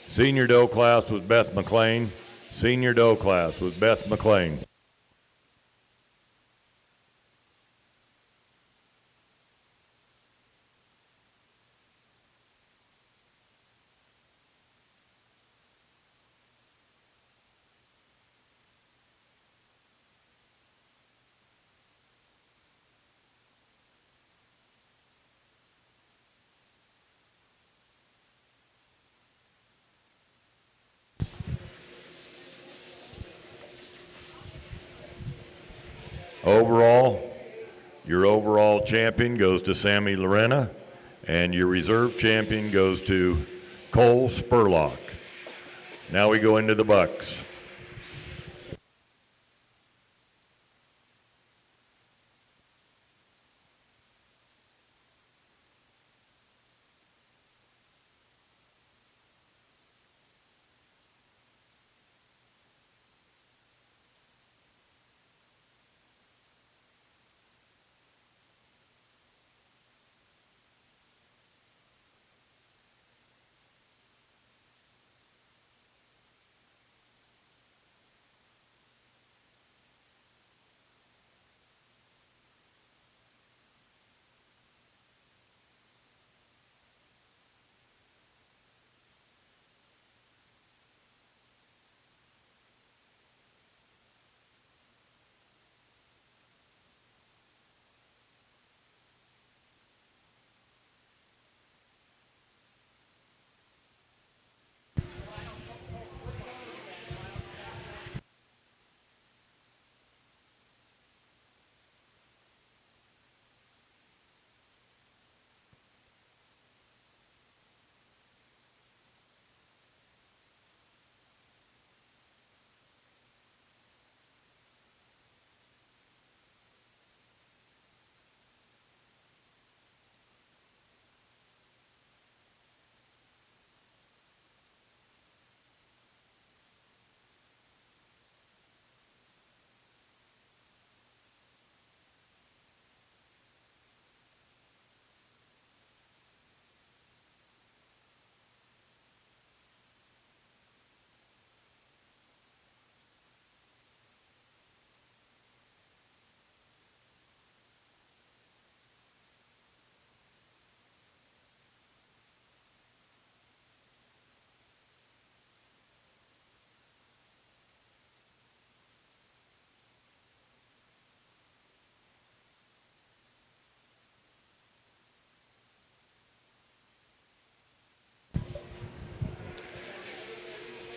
Senior doe class was Beth McLean. Senior doe class was Beth McLean. Overall, your overall champion goes to Sammy Lorena, and your reserve champion goes to Cole Spurlock. Now we go into the bucks.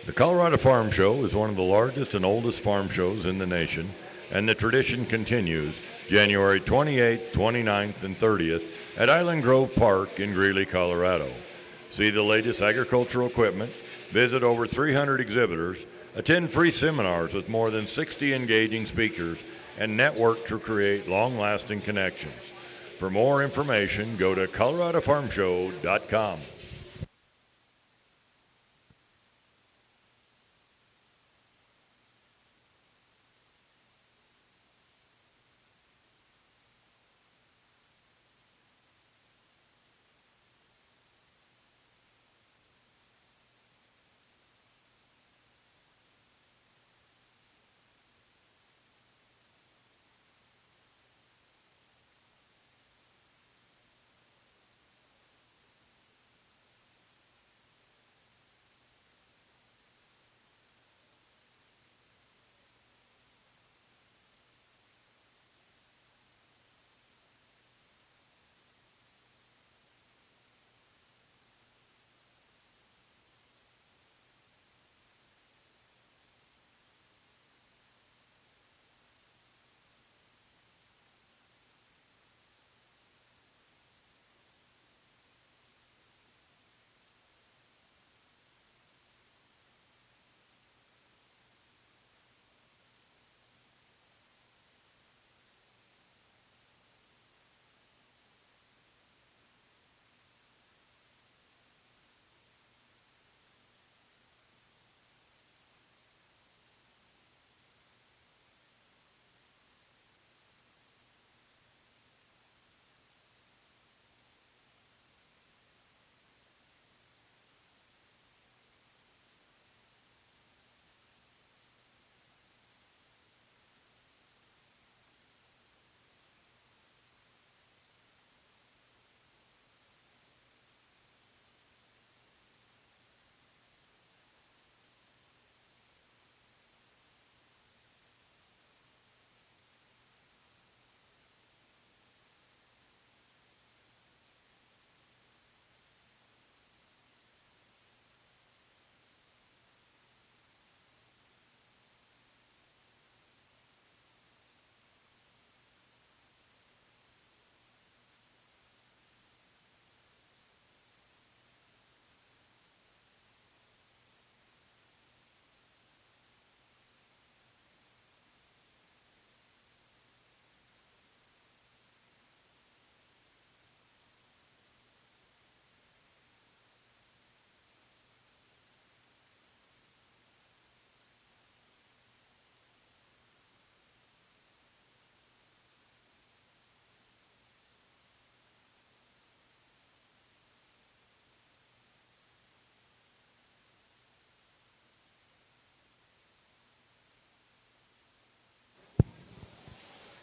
The Colorado Farm Show is one of the largest and oldest farm shows in the nation, and the tradition continues January 28th, 29th, and 30th at Island Grove Park in Greeley, Colorado. See the latest agricultural equipment, visit over 300 exhibitors, attend free seminars with more than 60 engaging speakers, and network to create long-lasting connections. For more information, go to coloradofarmshow.com.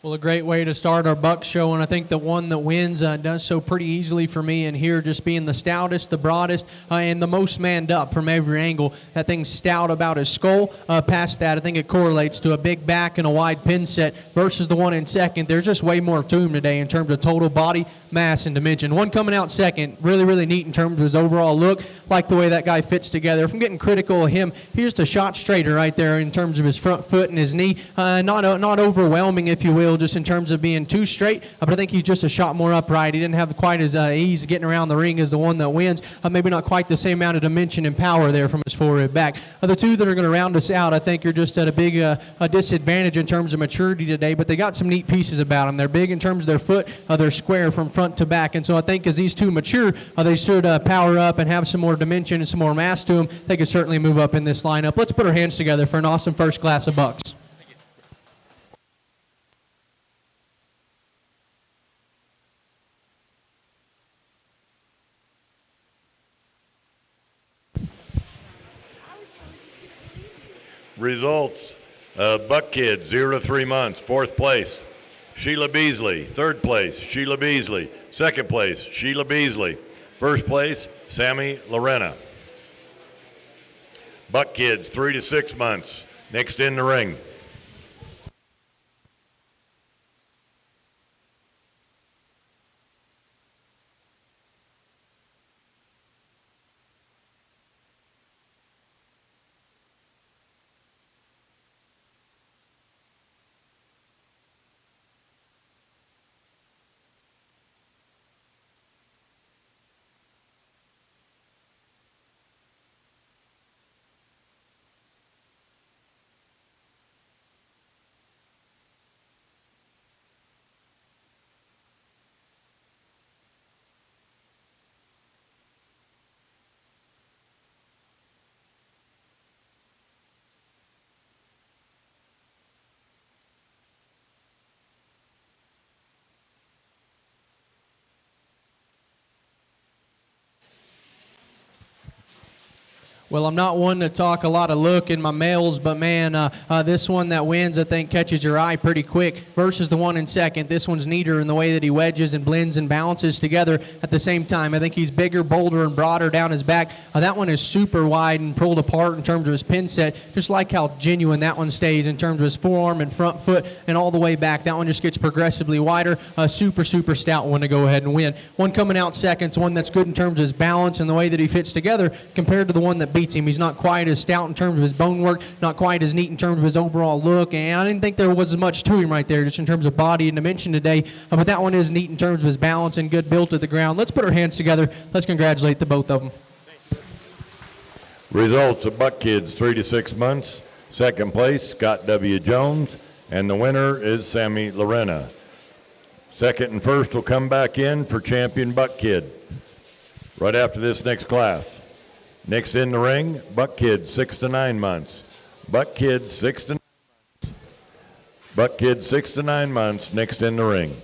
Well, a great way to start our buck show, and I think the one that wins does so pretty easily for me in here, just being the stoutest, the broadest, and the most manned up from every angle. That thing's stout about his skull. Past that, I think it correlates to a big back and a wide pin set versus the one in second. There's just way more to him today in terms of total body mass and dimension. One coming out second, really, really neat in terms of his overall look. Like the way that guy fits together. If I'm getting critical of him, here's the shot straighter right there in terms of his front foot and his knee. Not overwhelming, if you will, just in terms of being too straight, but I think he's just a shot more upright. He didn't have quite as ease getting around the ring as the one that wins. Maybe not quite the same amount of dimension and power there from his forward back. The two that are going to round us out, I think, are just at a big a disadvantage in terms of maturity today, but they got some neat pieces about them. They're big in terms of their foot. They're square from front to back, and so I think as these two mature, they should power up and have some more dimension and some more mass to them. They could certainly move up in this lineup. Let's put our hands together for an awesome first class of bucks. Results, Buck Kid, 0 to 3 months, 4th place. Sheila Beasley, 3rd place, Sheila Beasley. 2nd place, Sheila Beasley. 1st place, Sammy Lorena. Buck Kids, 3 to 6 months. Next in the ring. Well, I'm not one to talk a lot of look in my males, but man, this one that wins, I think, catches your eye pretty quick versus the one in second. This one's neater in the way that he wedges and blends and balances together at the same time. I think he's bigger, bolder, and broader down his back. That one is super wide and pulled apart in terms of his pin set. Just like how genuine that one stays in terms of his forearm and front foot and all the way back. That one just gets progressively wider. A super, super stout one to go ahead and win. One coming out second is one that's good in terms of his balance and the way that he fits together compared to the one that beats him. He's not quite as stout in terms of his bone work, not quite as neat in terms of his overall look, and I didn't think there was as much to him right there just in terms of body and dimension today, but that one is neat in terms of his balance and good build to the ground. Let's put our hands together. Let's congratulate the both of them. Results of Buck Kids, 3 to 6 months. 2nd place, Scott W. Jones, and the winner is Sammy Lorena. 2nd and 1st will come back in for champion Buck Kid right after this next class. Next in the ring, Buck Kid, 6 to 9 months. Buck Kid, 6 to 9 months. Buck Kid, 6 to 9 months, next in the ring.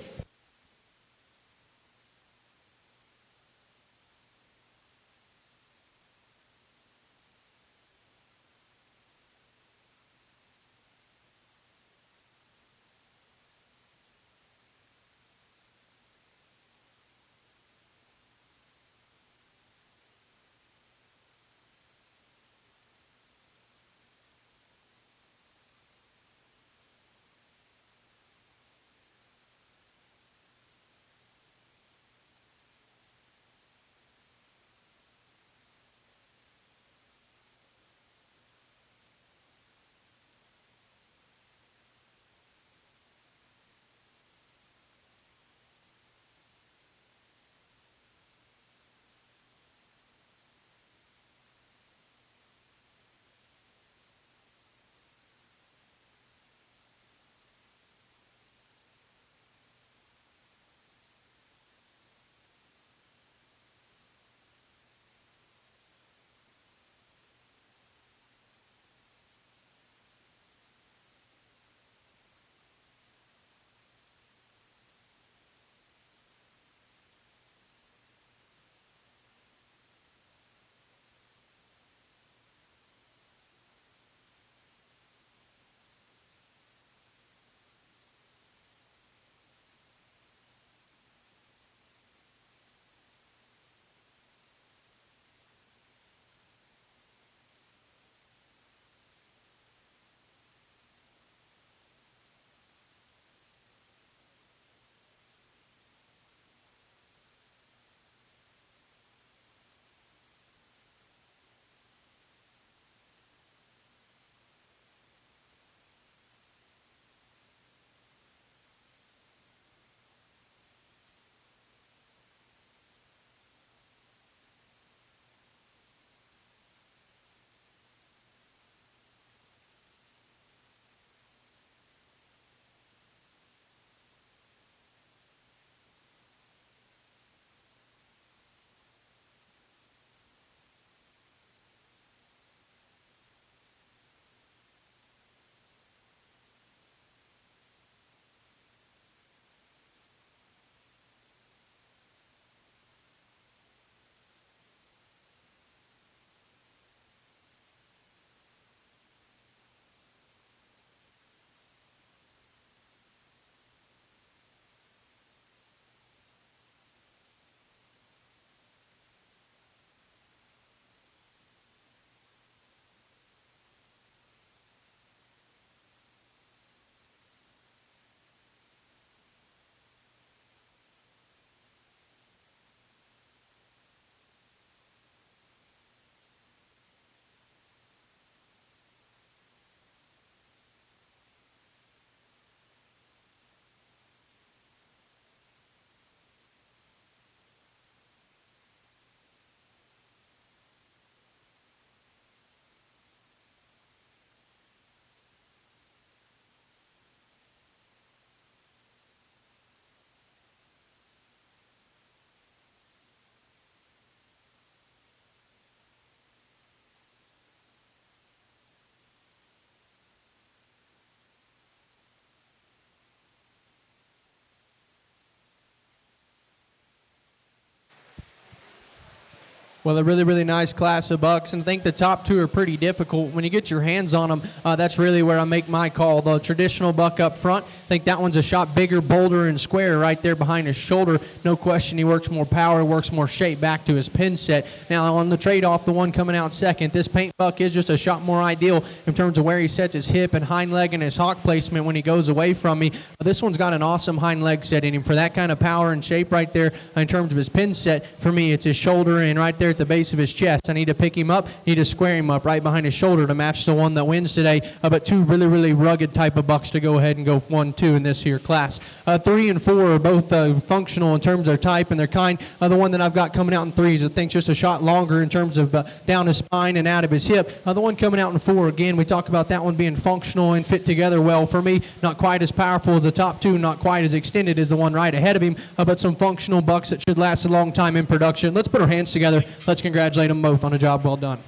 Well, a really, really nice class of bucks, and I think the top two are pretty difficult. When you get your hands on them, that's really where I make my call. The traditional buck up front, I think that one's a shot bigger, bolder, and square right there behind his shoulder. No question he works more power, works more shape back to his pin set. Now, on the trade-off, the one coming out second, this paint buck is just a shot more ideal in terms of where he sets his hip and hind leg and his hock placement when he goes away from me. This one's got an awesome hind leg set in him. For that kind of power and shape right there in terms of his pin set, for me, it's his shoulder and right there at the base of his chest. I need to pick him up, need to square him up right behind his shoulder to match the one that wins today. But two really, really rugged type of bucks to go ahead and go 1-2 in this here class. 3 and 4 are both functional in terms of their type and their kind. The one that I've got coming out in 3 is I think just a shot longer in terms of down his spine and out of his hip. The one coming out in 4, again, we talk about that one being functional and fit together well. For me, not quite as powerful as the top two, not quite as extended as the one right ahead of him, but some functional bucks that should last a long time in production. Let's put our hands together. Let's congratulate them both on a job well done.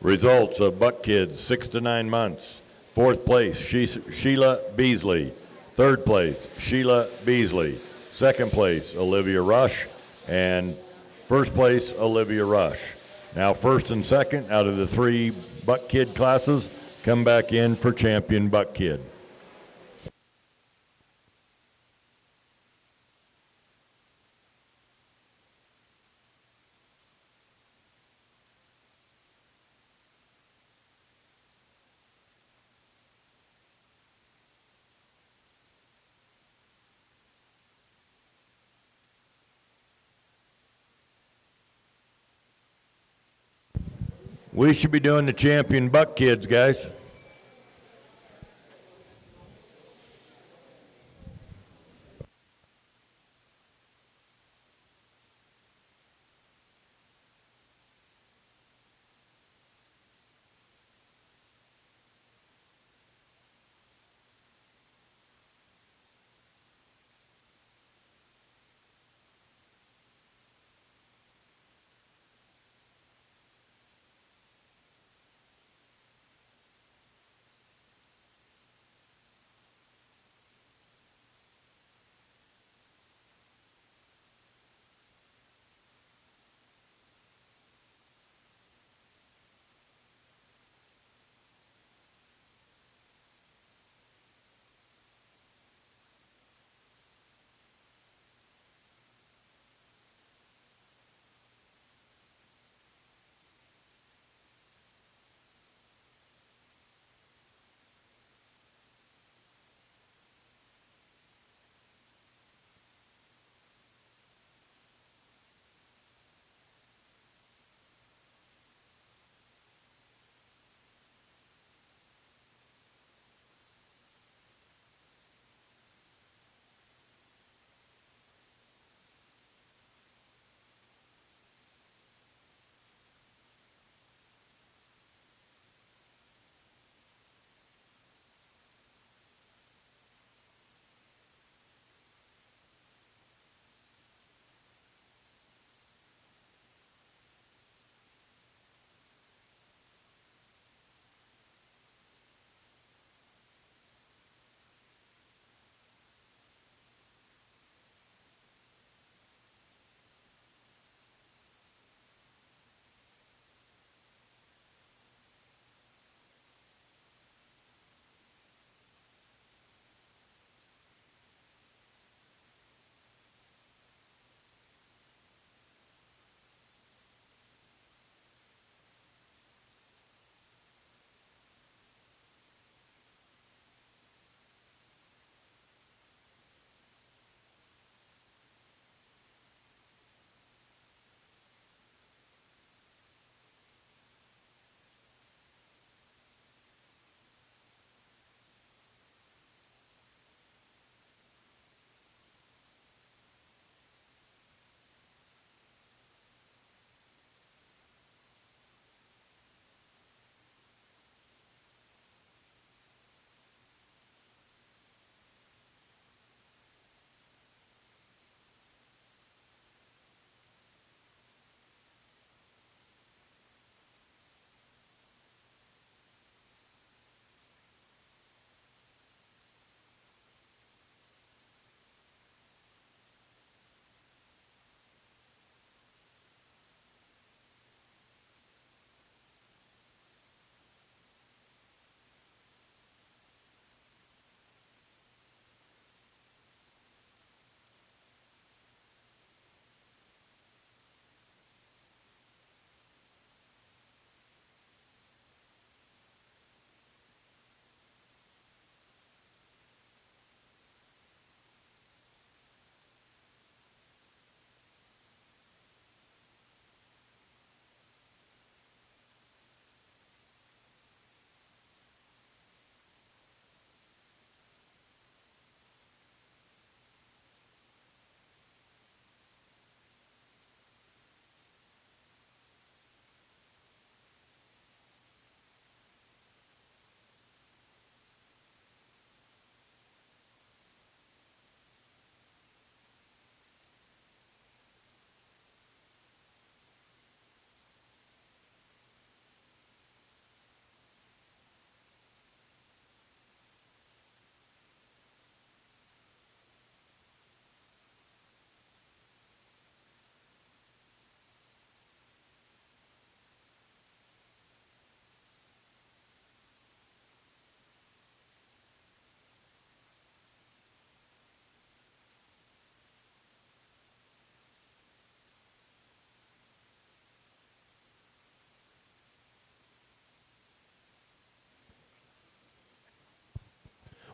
Results of Buck Kids 6 to 9 months. Fourth place, Sheila Beasley. Third place, Sheila Beasley. Second place, Olivia Rush. And first place, Olivia Rush. Now first and second out of the 3 Buck Kid classes come back in for champion Buck Kid. We should be doing the champion Buck Kids, guys.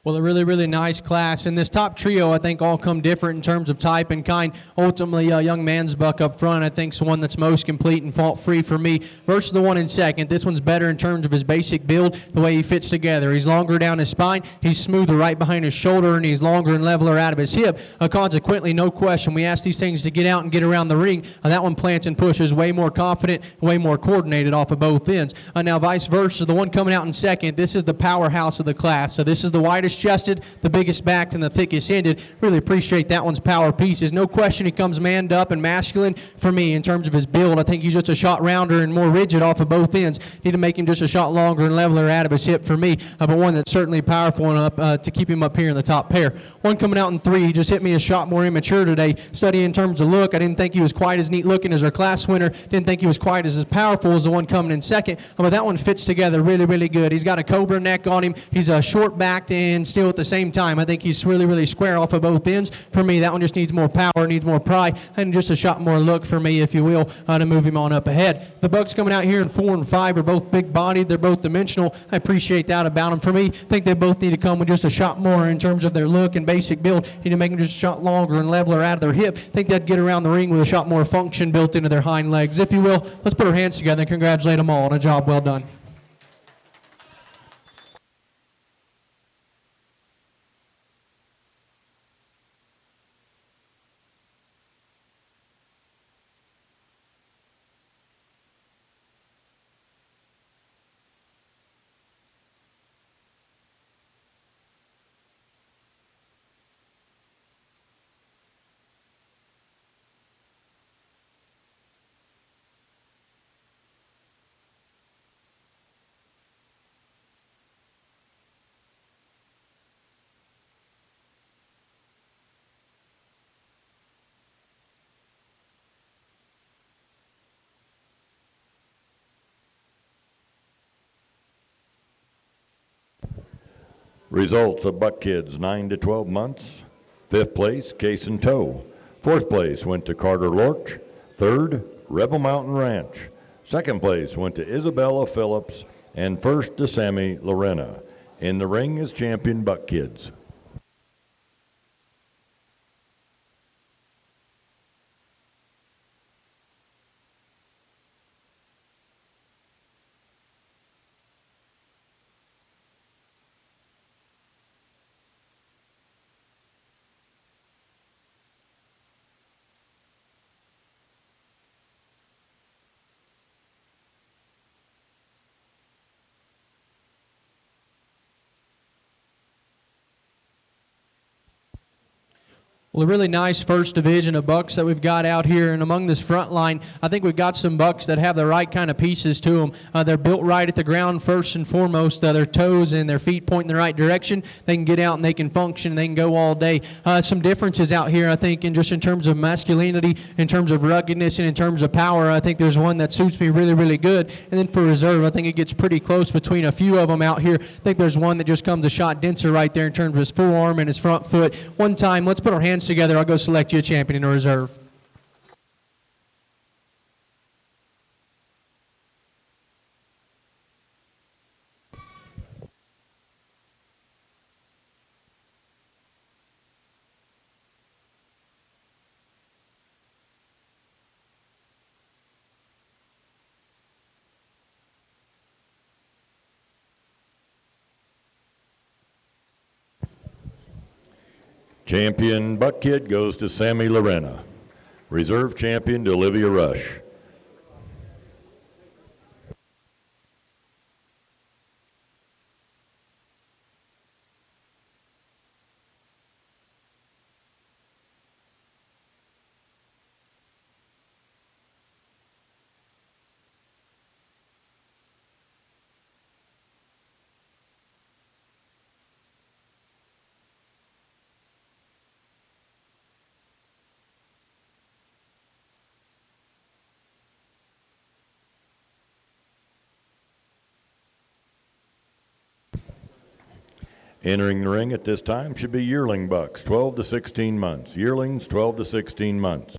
Well, a really, really nice class. And this top trio, I think, all come different in terms of type and kind. Ultimately, a young man's buck up front, I think, is the one that's most complete and fault-free for me versus the one in second. This one's better in terms of his basic build, the way he fits together. He's longer down his spine, he's smoother right behind his shoulder, and he's longer and leveler out of his hip. Consequently, no question, we ask these things to get out and get around the ring. That one plants and pushes way more confident, way more coordinated off of both ends. Now, vice versa, the one coming out in second, this is the powerhouse of the class. So this is the widest chested, the biggest backed, and the thickest ended. Really appreciate that one's power pieces. No question he comes manned up and masculine for me in terms of his build. I think he's just a shot rounder and more rigid off of both ends. Need to make him just a shot longer and leveler out of his hip for me, but one that's certainly powerful enough to keep him up here in the top pair. One coming out in three, he just hit me a shot more immature today. Study in terms of look, I didn't think he was quite as neat looking as our class winner. Didn't think he was quite as powerful as the one coming in second, but that one fits together really, really good. He's got a cobra neck on him. He's short backed and still at the same time. I think he's really, really square off of both ends. For me, that one just needs more power, needs more pride, and just a shot more look for me, if you will, to move him on up ahead. The bucks coming out here in 4 and 5 are both big-bodied. They're both dimensional. I appreciate that about them. For me, I think they both need to come with just a shot more in terms of their look and basic build. Need to make them just a shot longer and leveler out of their hip. I think that'd get around the ring with a shot more function built into their hind legs. If you will, let's put our hands together and congratulate them all on a job well done. Results of Buck Kids 9 to 12 months. 5th place, Case and Toe. 4th place went to Carter Lorch. 3rd, Rebel Mountain Ranch. 2nd place went to Isabella Phillips, and 1st to Sammy Lorena. In the ring is champion Buck Kids. Well, a really nice first division of bucks that we've got out here, and among this front line, I think we've got some bucks that have the right kind of pieces to them. They're built right at the ground first and foremost. Their toes and their feet point in the right direction. They can get out and they can function. They can go all day. Some differences out here, I think, in terms of masculinity, in terms of ruggedness, and in terms of power. I think there's one that suits me really, really good. And then for reserve, I think it gets pretty close between a few of them out here. I think there's one that just comes a shot denser right there in terms of his forearm and his front foot. One time, let's put our hands together. I'll go select you a champion in a reserve. Champion Buck Kid goes to Sammy Lorena. Reserve champion to Olivia Rush. Entering the ring at this time should be yearling bucks, 12 to 16 months. Yearlings, 12 to 16 months.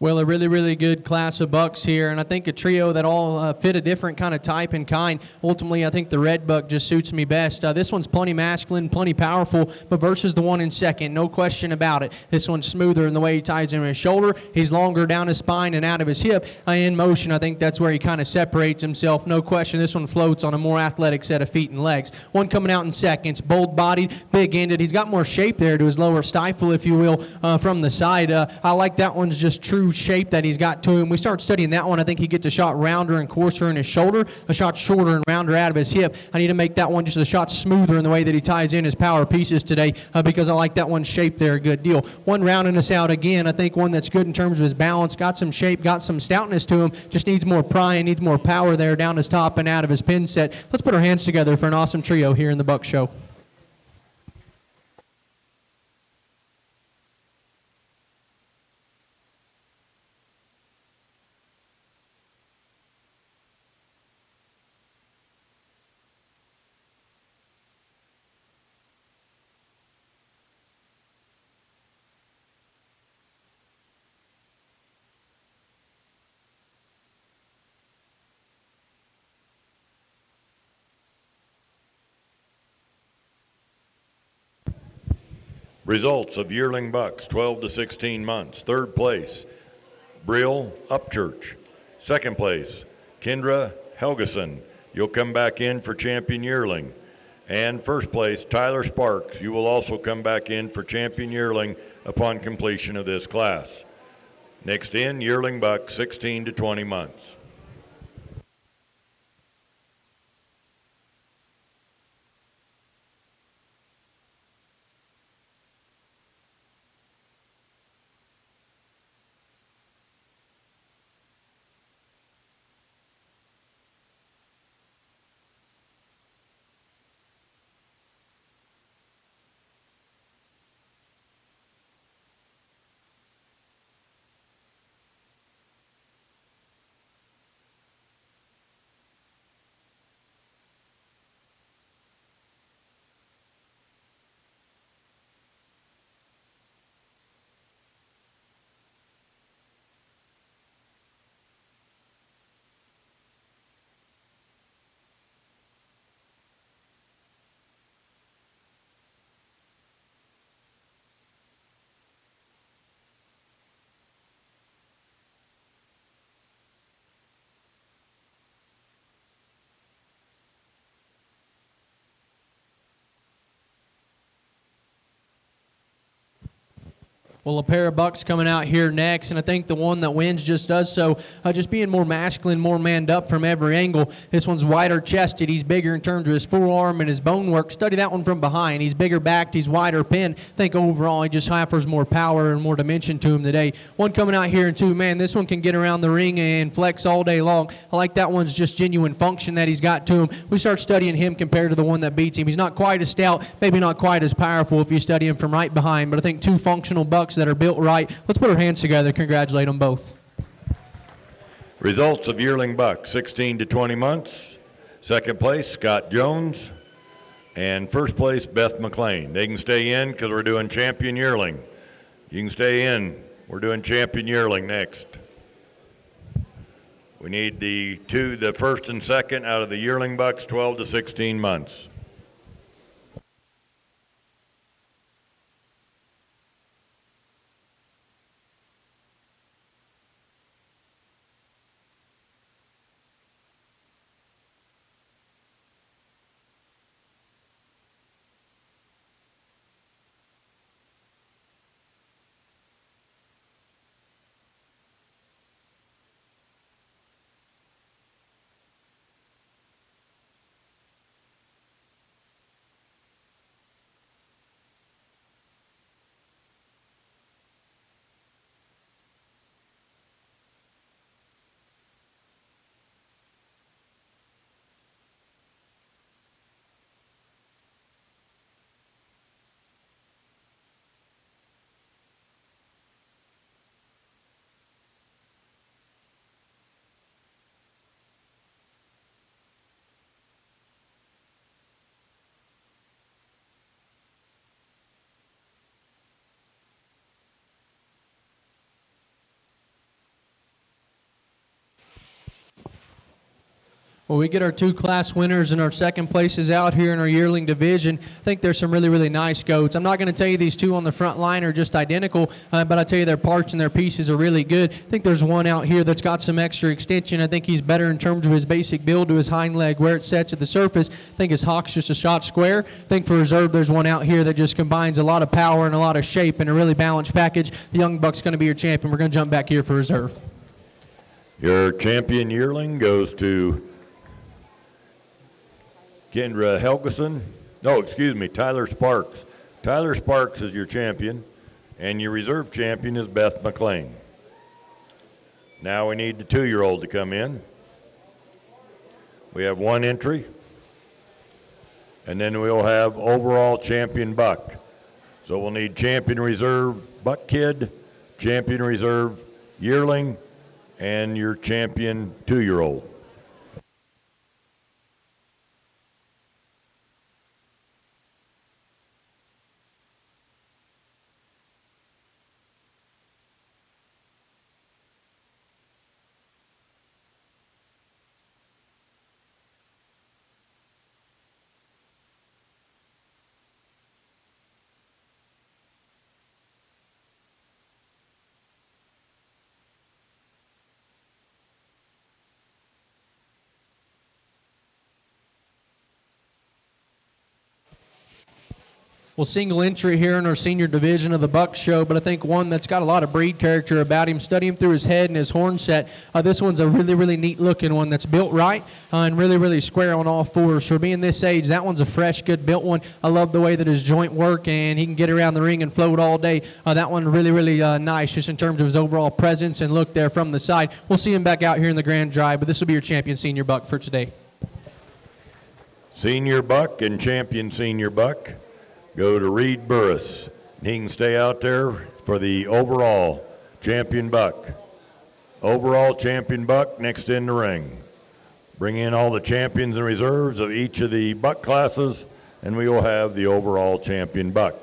Well, a really, really good class of bucks here, and I think a trio that all fit a different kind of type and kind. Ultimately, I think the red buck just suits me best. This one's plenty masculine, plenty powerful, but versus the one in second, no question about it. This one's smoother in the way he ties in his shoulder. He's longer down his spine and out of his hip. In motion, I think that's where he kind of separates himself. No question, this one floats on a more athletic set of feet and legs. One coming out in seconds, bold-bodied, big-ended. He's got more shape there to his lower stifle, if you will, from the side. I like that one's just true shape that he's got to him. We start studying that one. I think he gets a shot rounder and coarser in his shoulder, a shot shorter and rounder out of his hip. I need to make that one just a shot smoother in the way that he ties in his power pieces today because I like that one's shape there a good deal. One rounding us out again. I think one that's good in terms of his balance, got some shape, got some stoutness to him, just needs more prying, needs more power there down his top and out of his pin set. Let's put our hands together for an awesome trio here in the Buck Show. Results of yearling bucks, 12 to 16 months. Third place, Brill Upchurch. Second place, Kendra Helgeson. You'll come back in for champion yearling. And first place, Tyler Sparks. You will also come back in for champion yearling upon completion of this class. Next in, yearling buck, 16 to 20 months. Well, a pair of bucks coming out here next, and I think the one that wins just does so, just being more masculine, more manned up from every angle. This one's wider chested. He's bigger in terms of his forearm and his bone work. Study that one from behind. He's bigger backed. He's wider pinned. I think overall he just offers more power and more dimension to him today. One coming out here in two, man, this one can get around the ring and flex all day long. I like that one's just genuine function that he's got to him. We start studying him compared to the one that beats him. He's not quite as stout, maybe not quite as powerful if you study him from right behind, but I think two functional bucks that are built right. Let's put our hands together. Congratulate them both. Results of yearling buck, 16 to 20 months. Second place, Scott Jones. And first place, Beth McLean. They can stay in because we're doing champion yearling. You can stay in. We're doing champion yearling next. We need the first and second out of the yearling bucks, 12 to 16 months. Well, we get our two class winners and our second places out here in our yearling division. I think there's some really, really nice goats. I'm not going to tell you these two on the front line are just identical, but I'll tell you their parts and their pieces are really good. I think there's one out here that's got some extra extension. I think he's better in terms of his basic build to his hind leg, where it sets at the surface. I think his hock's just a shot square. I think for reserve, there's one out here that just combines a lot of power and a lot of shape in a really balanced package. The young buck's going to be your champion. We're going to jump back here for reserve. Your champion yearling goes to Kendra Helgeson. No, excuse me, Tyler Sparks. Tyler Sparks is your champion, and your reserve champion is Beth McLean. Now we need the 2-year-old to come in. We have one entry, and then we'll have overall champion buck. So we'll need champion reserve buck kid, champion reserve yearling, and your champion 2-year-old. Well, single entry here in our senior division of the Buck Show, but I think one that's got a lot of breed character about him. Study him through his head and his horn set. This one's a really, really neat looking one that's built right and really, really square on all fours. For being this age, that one's a fresh, good built one. I love the way that his joint work and he can get around the ring and float all day. That one really, really nice just in terms of his overall presence and look there from the side. We'll see him back out here in the grand drive, but this will be your champion senior buck for today. Senior buck and champion senior buck go to Reed Burris. He can stay out there for the overall champion buck. Overall champion buck next in the ring. Bring in all the champions and reserves of each of the buck classes, and we will have the overall champion buck.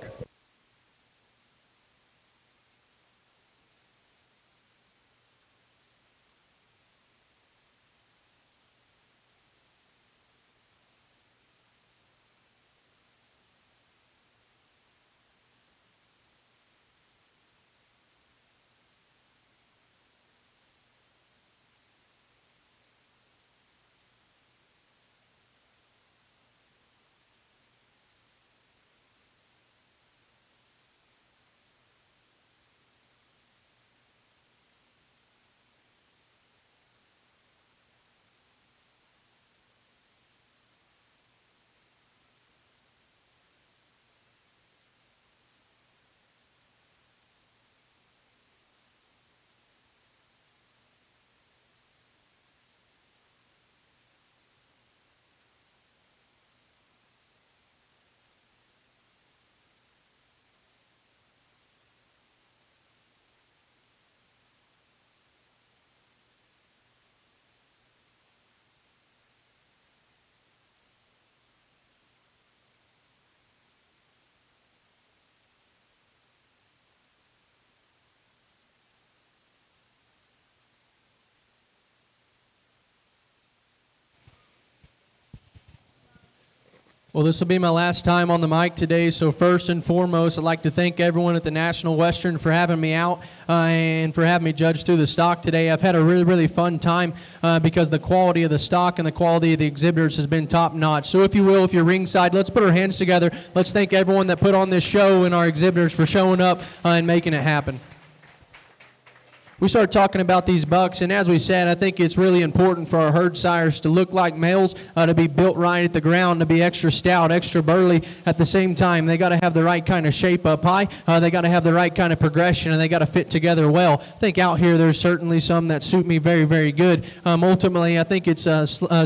Well, this will be my last time on the mic today, so first and foremost, I'd like to thank everyone at the National Western for having me out and for having me judge through the stock today. I've had a really, really fun time because the quality of the stock and the quality of the exhibitors has been top-notch. So if you will, if you're ringside, let's put our hands together. Let's thank everyone that put on this show and our exhibitors for showing up and making it happen. We started talking about these bucks, and as we said, I think it's really important for our herd sires to look like males, to be built right at the ground, to be extra stout, extra burly. At the same time, they got to have the right kind of shape up high. They got to have the right kind of progression, and they got to fit together well. I think out here there's certainly some that suit me very, very good. Ultimately, I think it's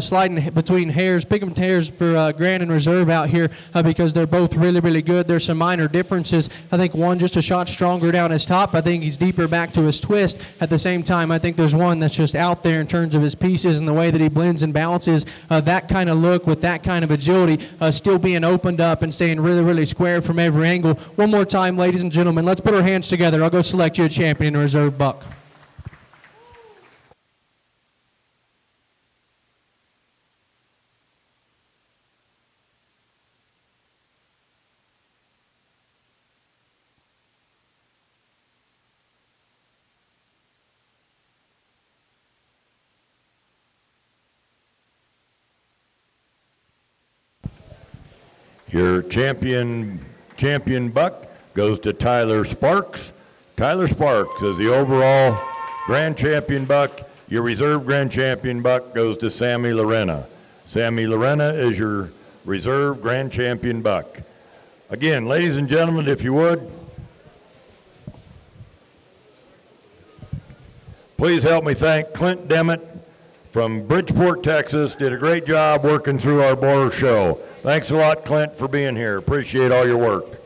sliding between hairs, picking hairs for Grand and Reserve out here because they're both really, really good. There's some minor differences. I think one just a shot stronger down his top. I think he's deeper back to his twist. At the same time, I think there's one that's just out there in terms of his pieces and the way that he blends and balances. That kind of look with that kind of agility, still being opened up and staying really, really square from every angle. One more time, ladies and gentlemen, let's put our hands together. I'll go select you a champion and reserve buck. Your champion buck goes to Tyler Sparks. Tyler Sparks is the overall grand champion buck. Your reserve grand champion buck goes to Sammy Lorena. Sammy Lorena is your reserve grand champion buck. Again, ladies and gentlemen, if you would, please help me thank Clint Demmett from Bridgeport, Texas. Did a great job working through our Boer show. Thanks a lot, Clint, for being here. Appreciate all your work.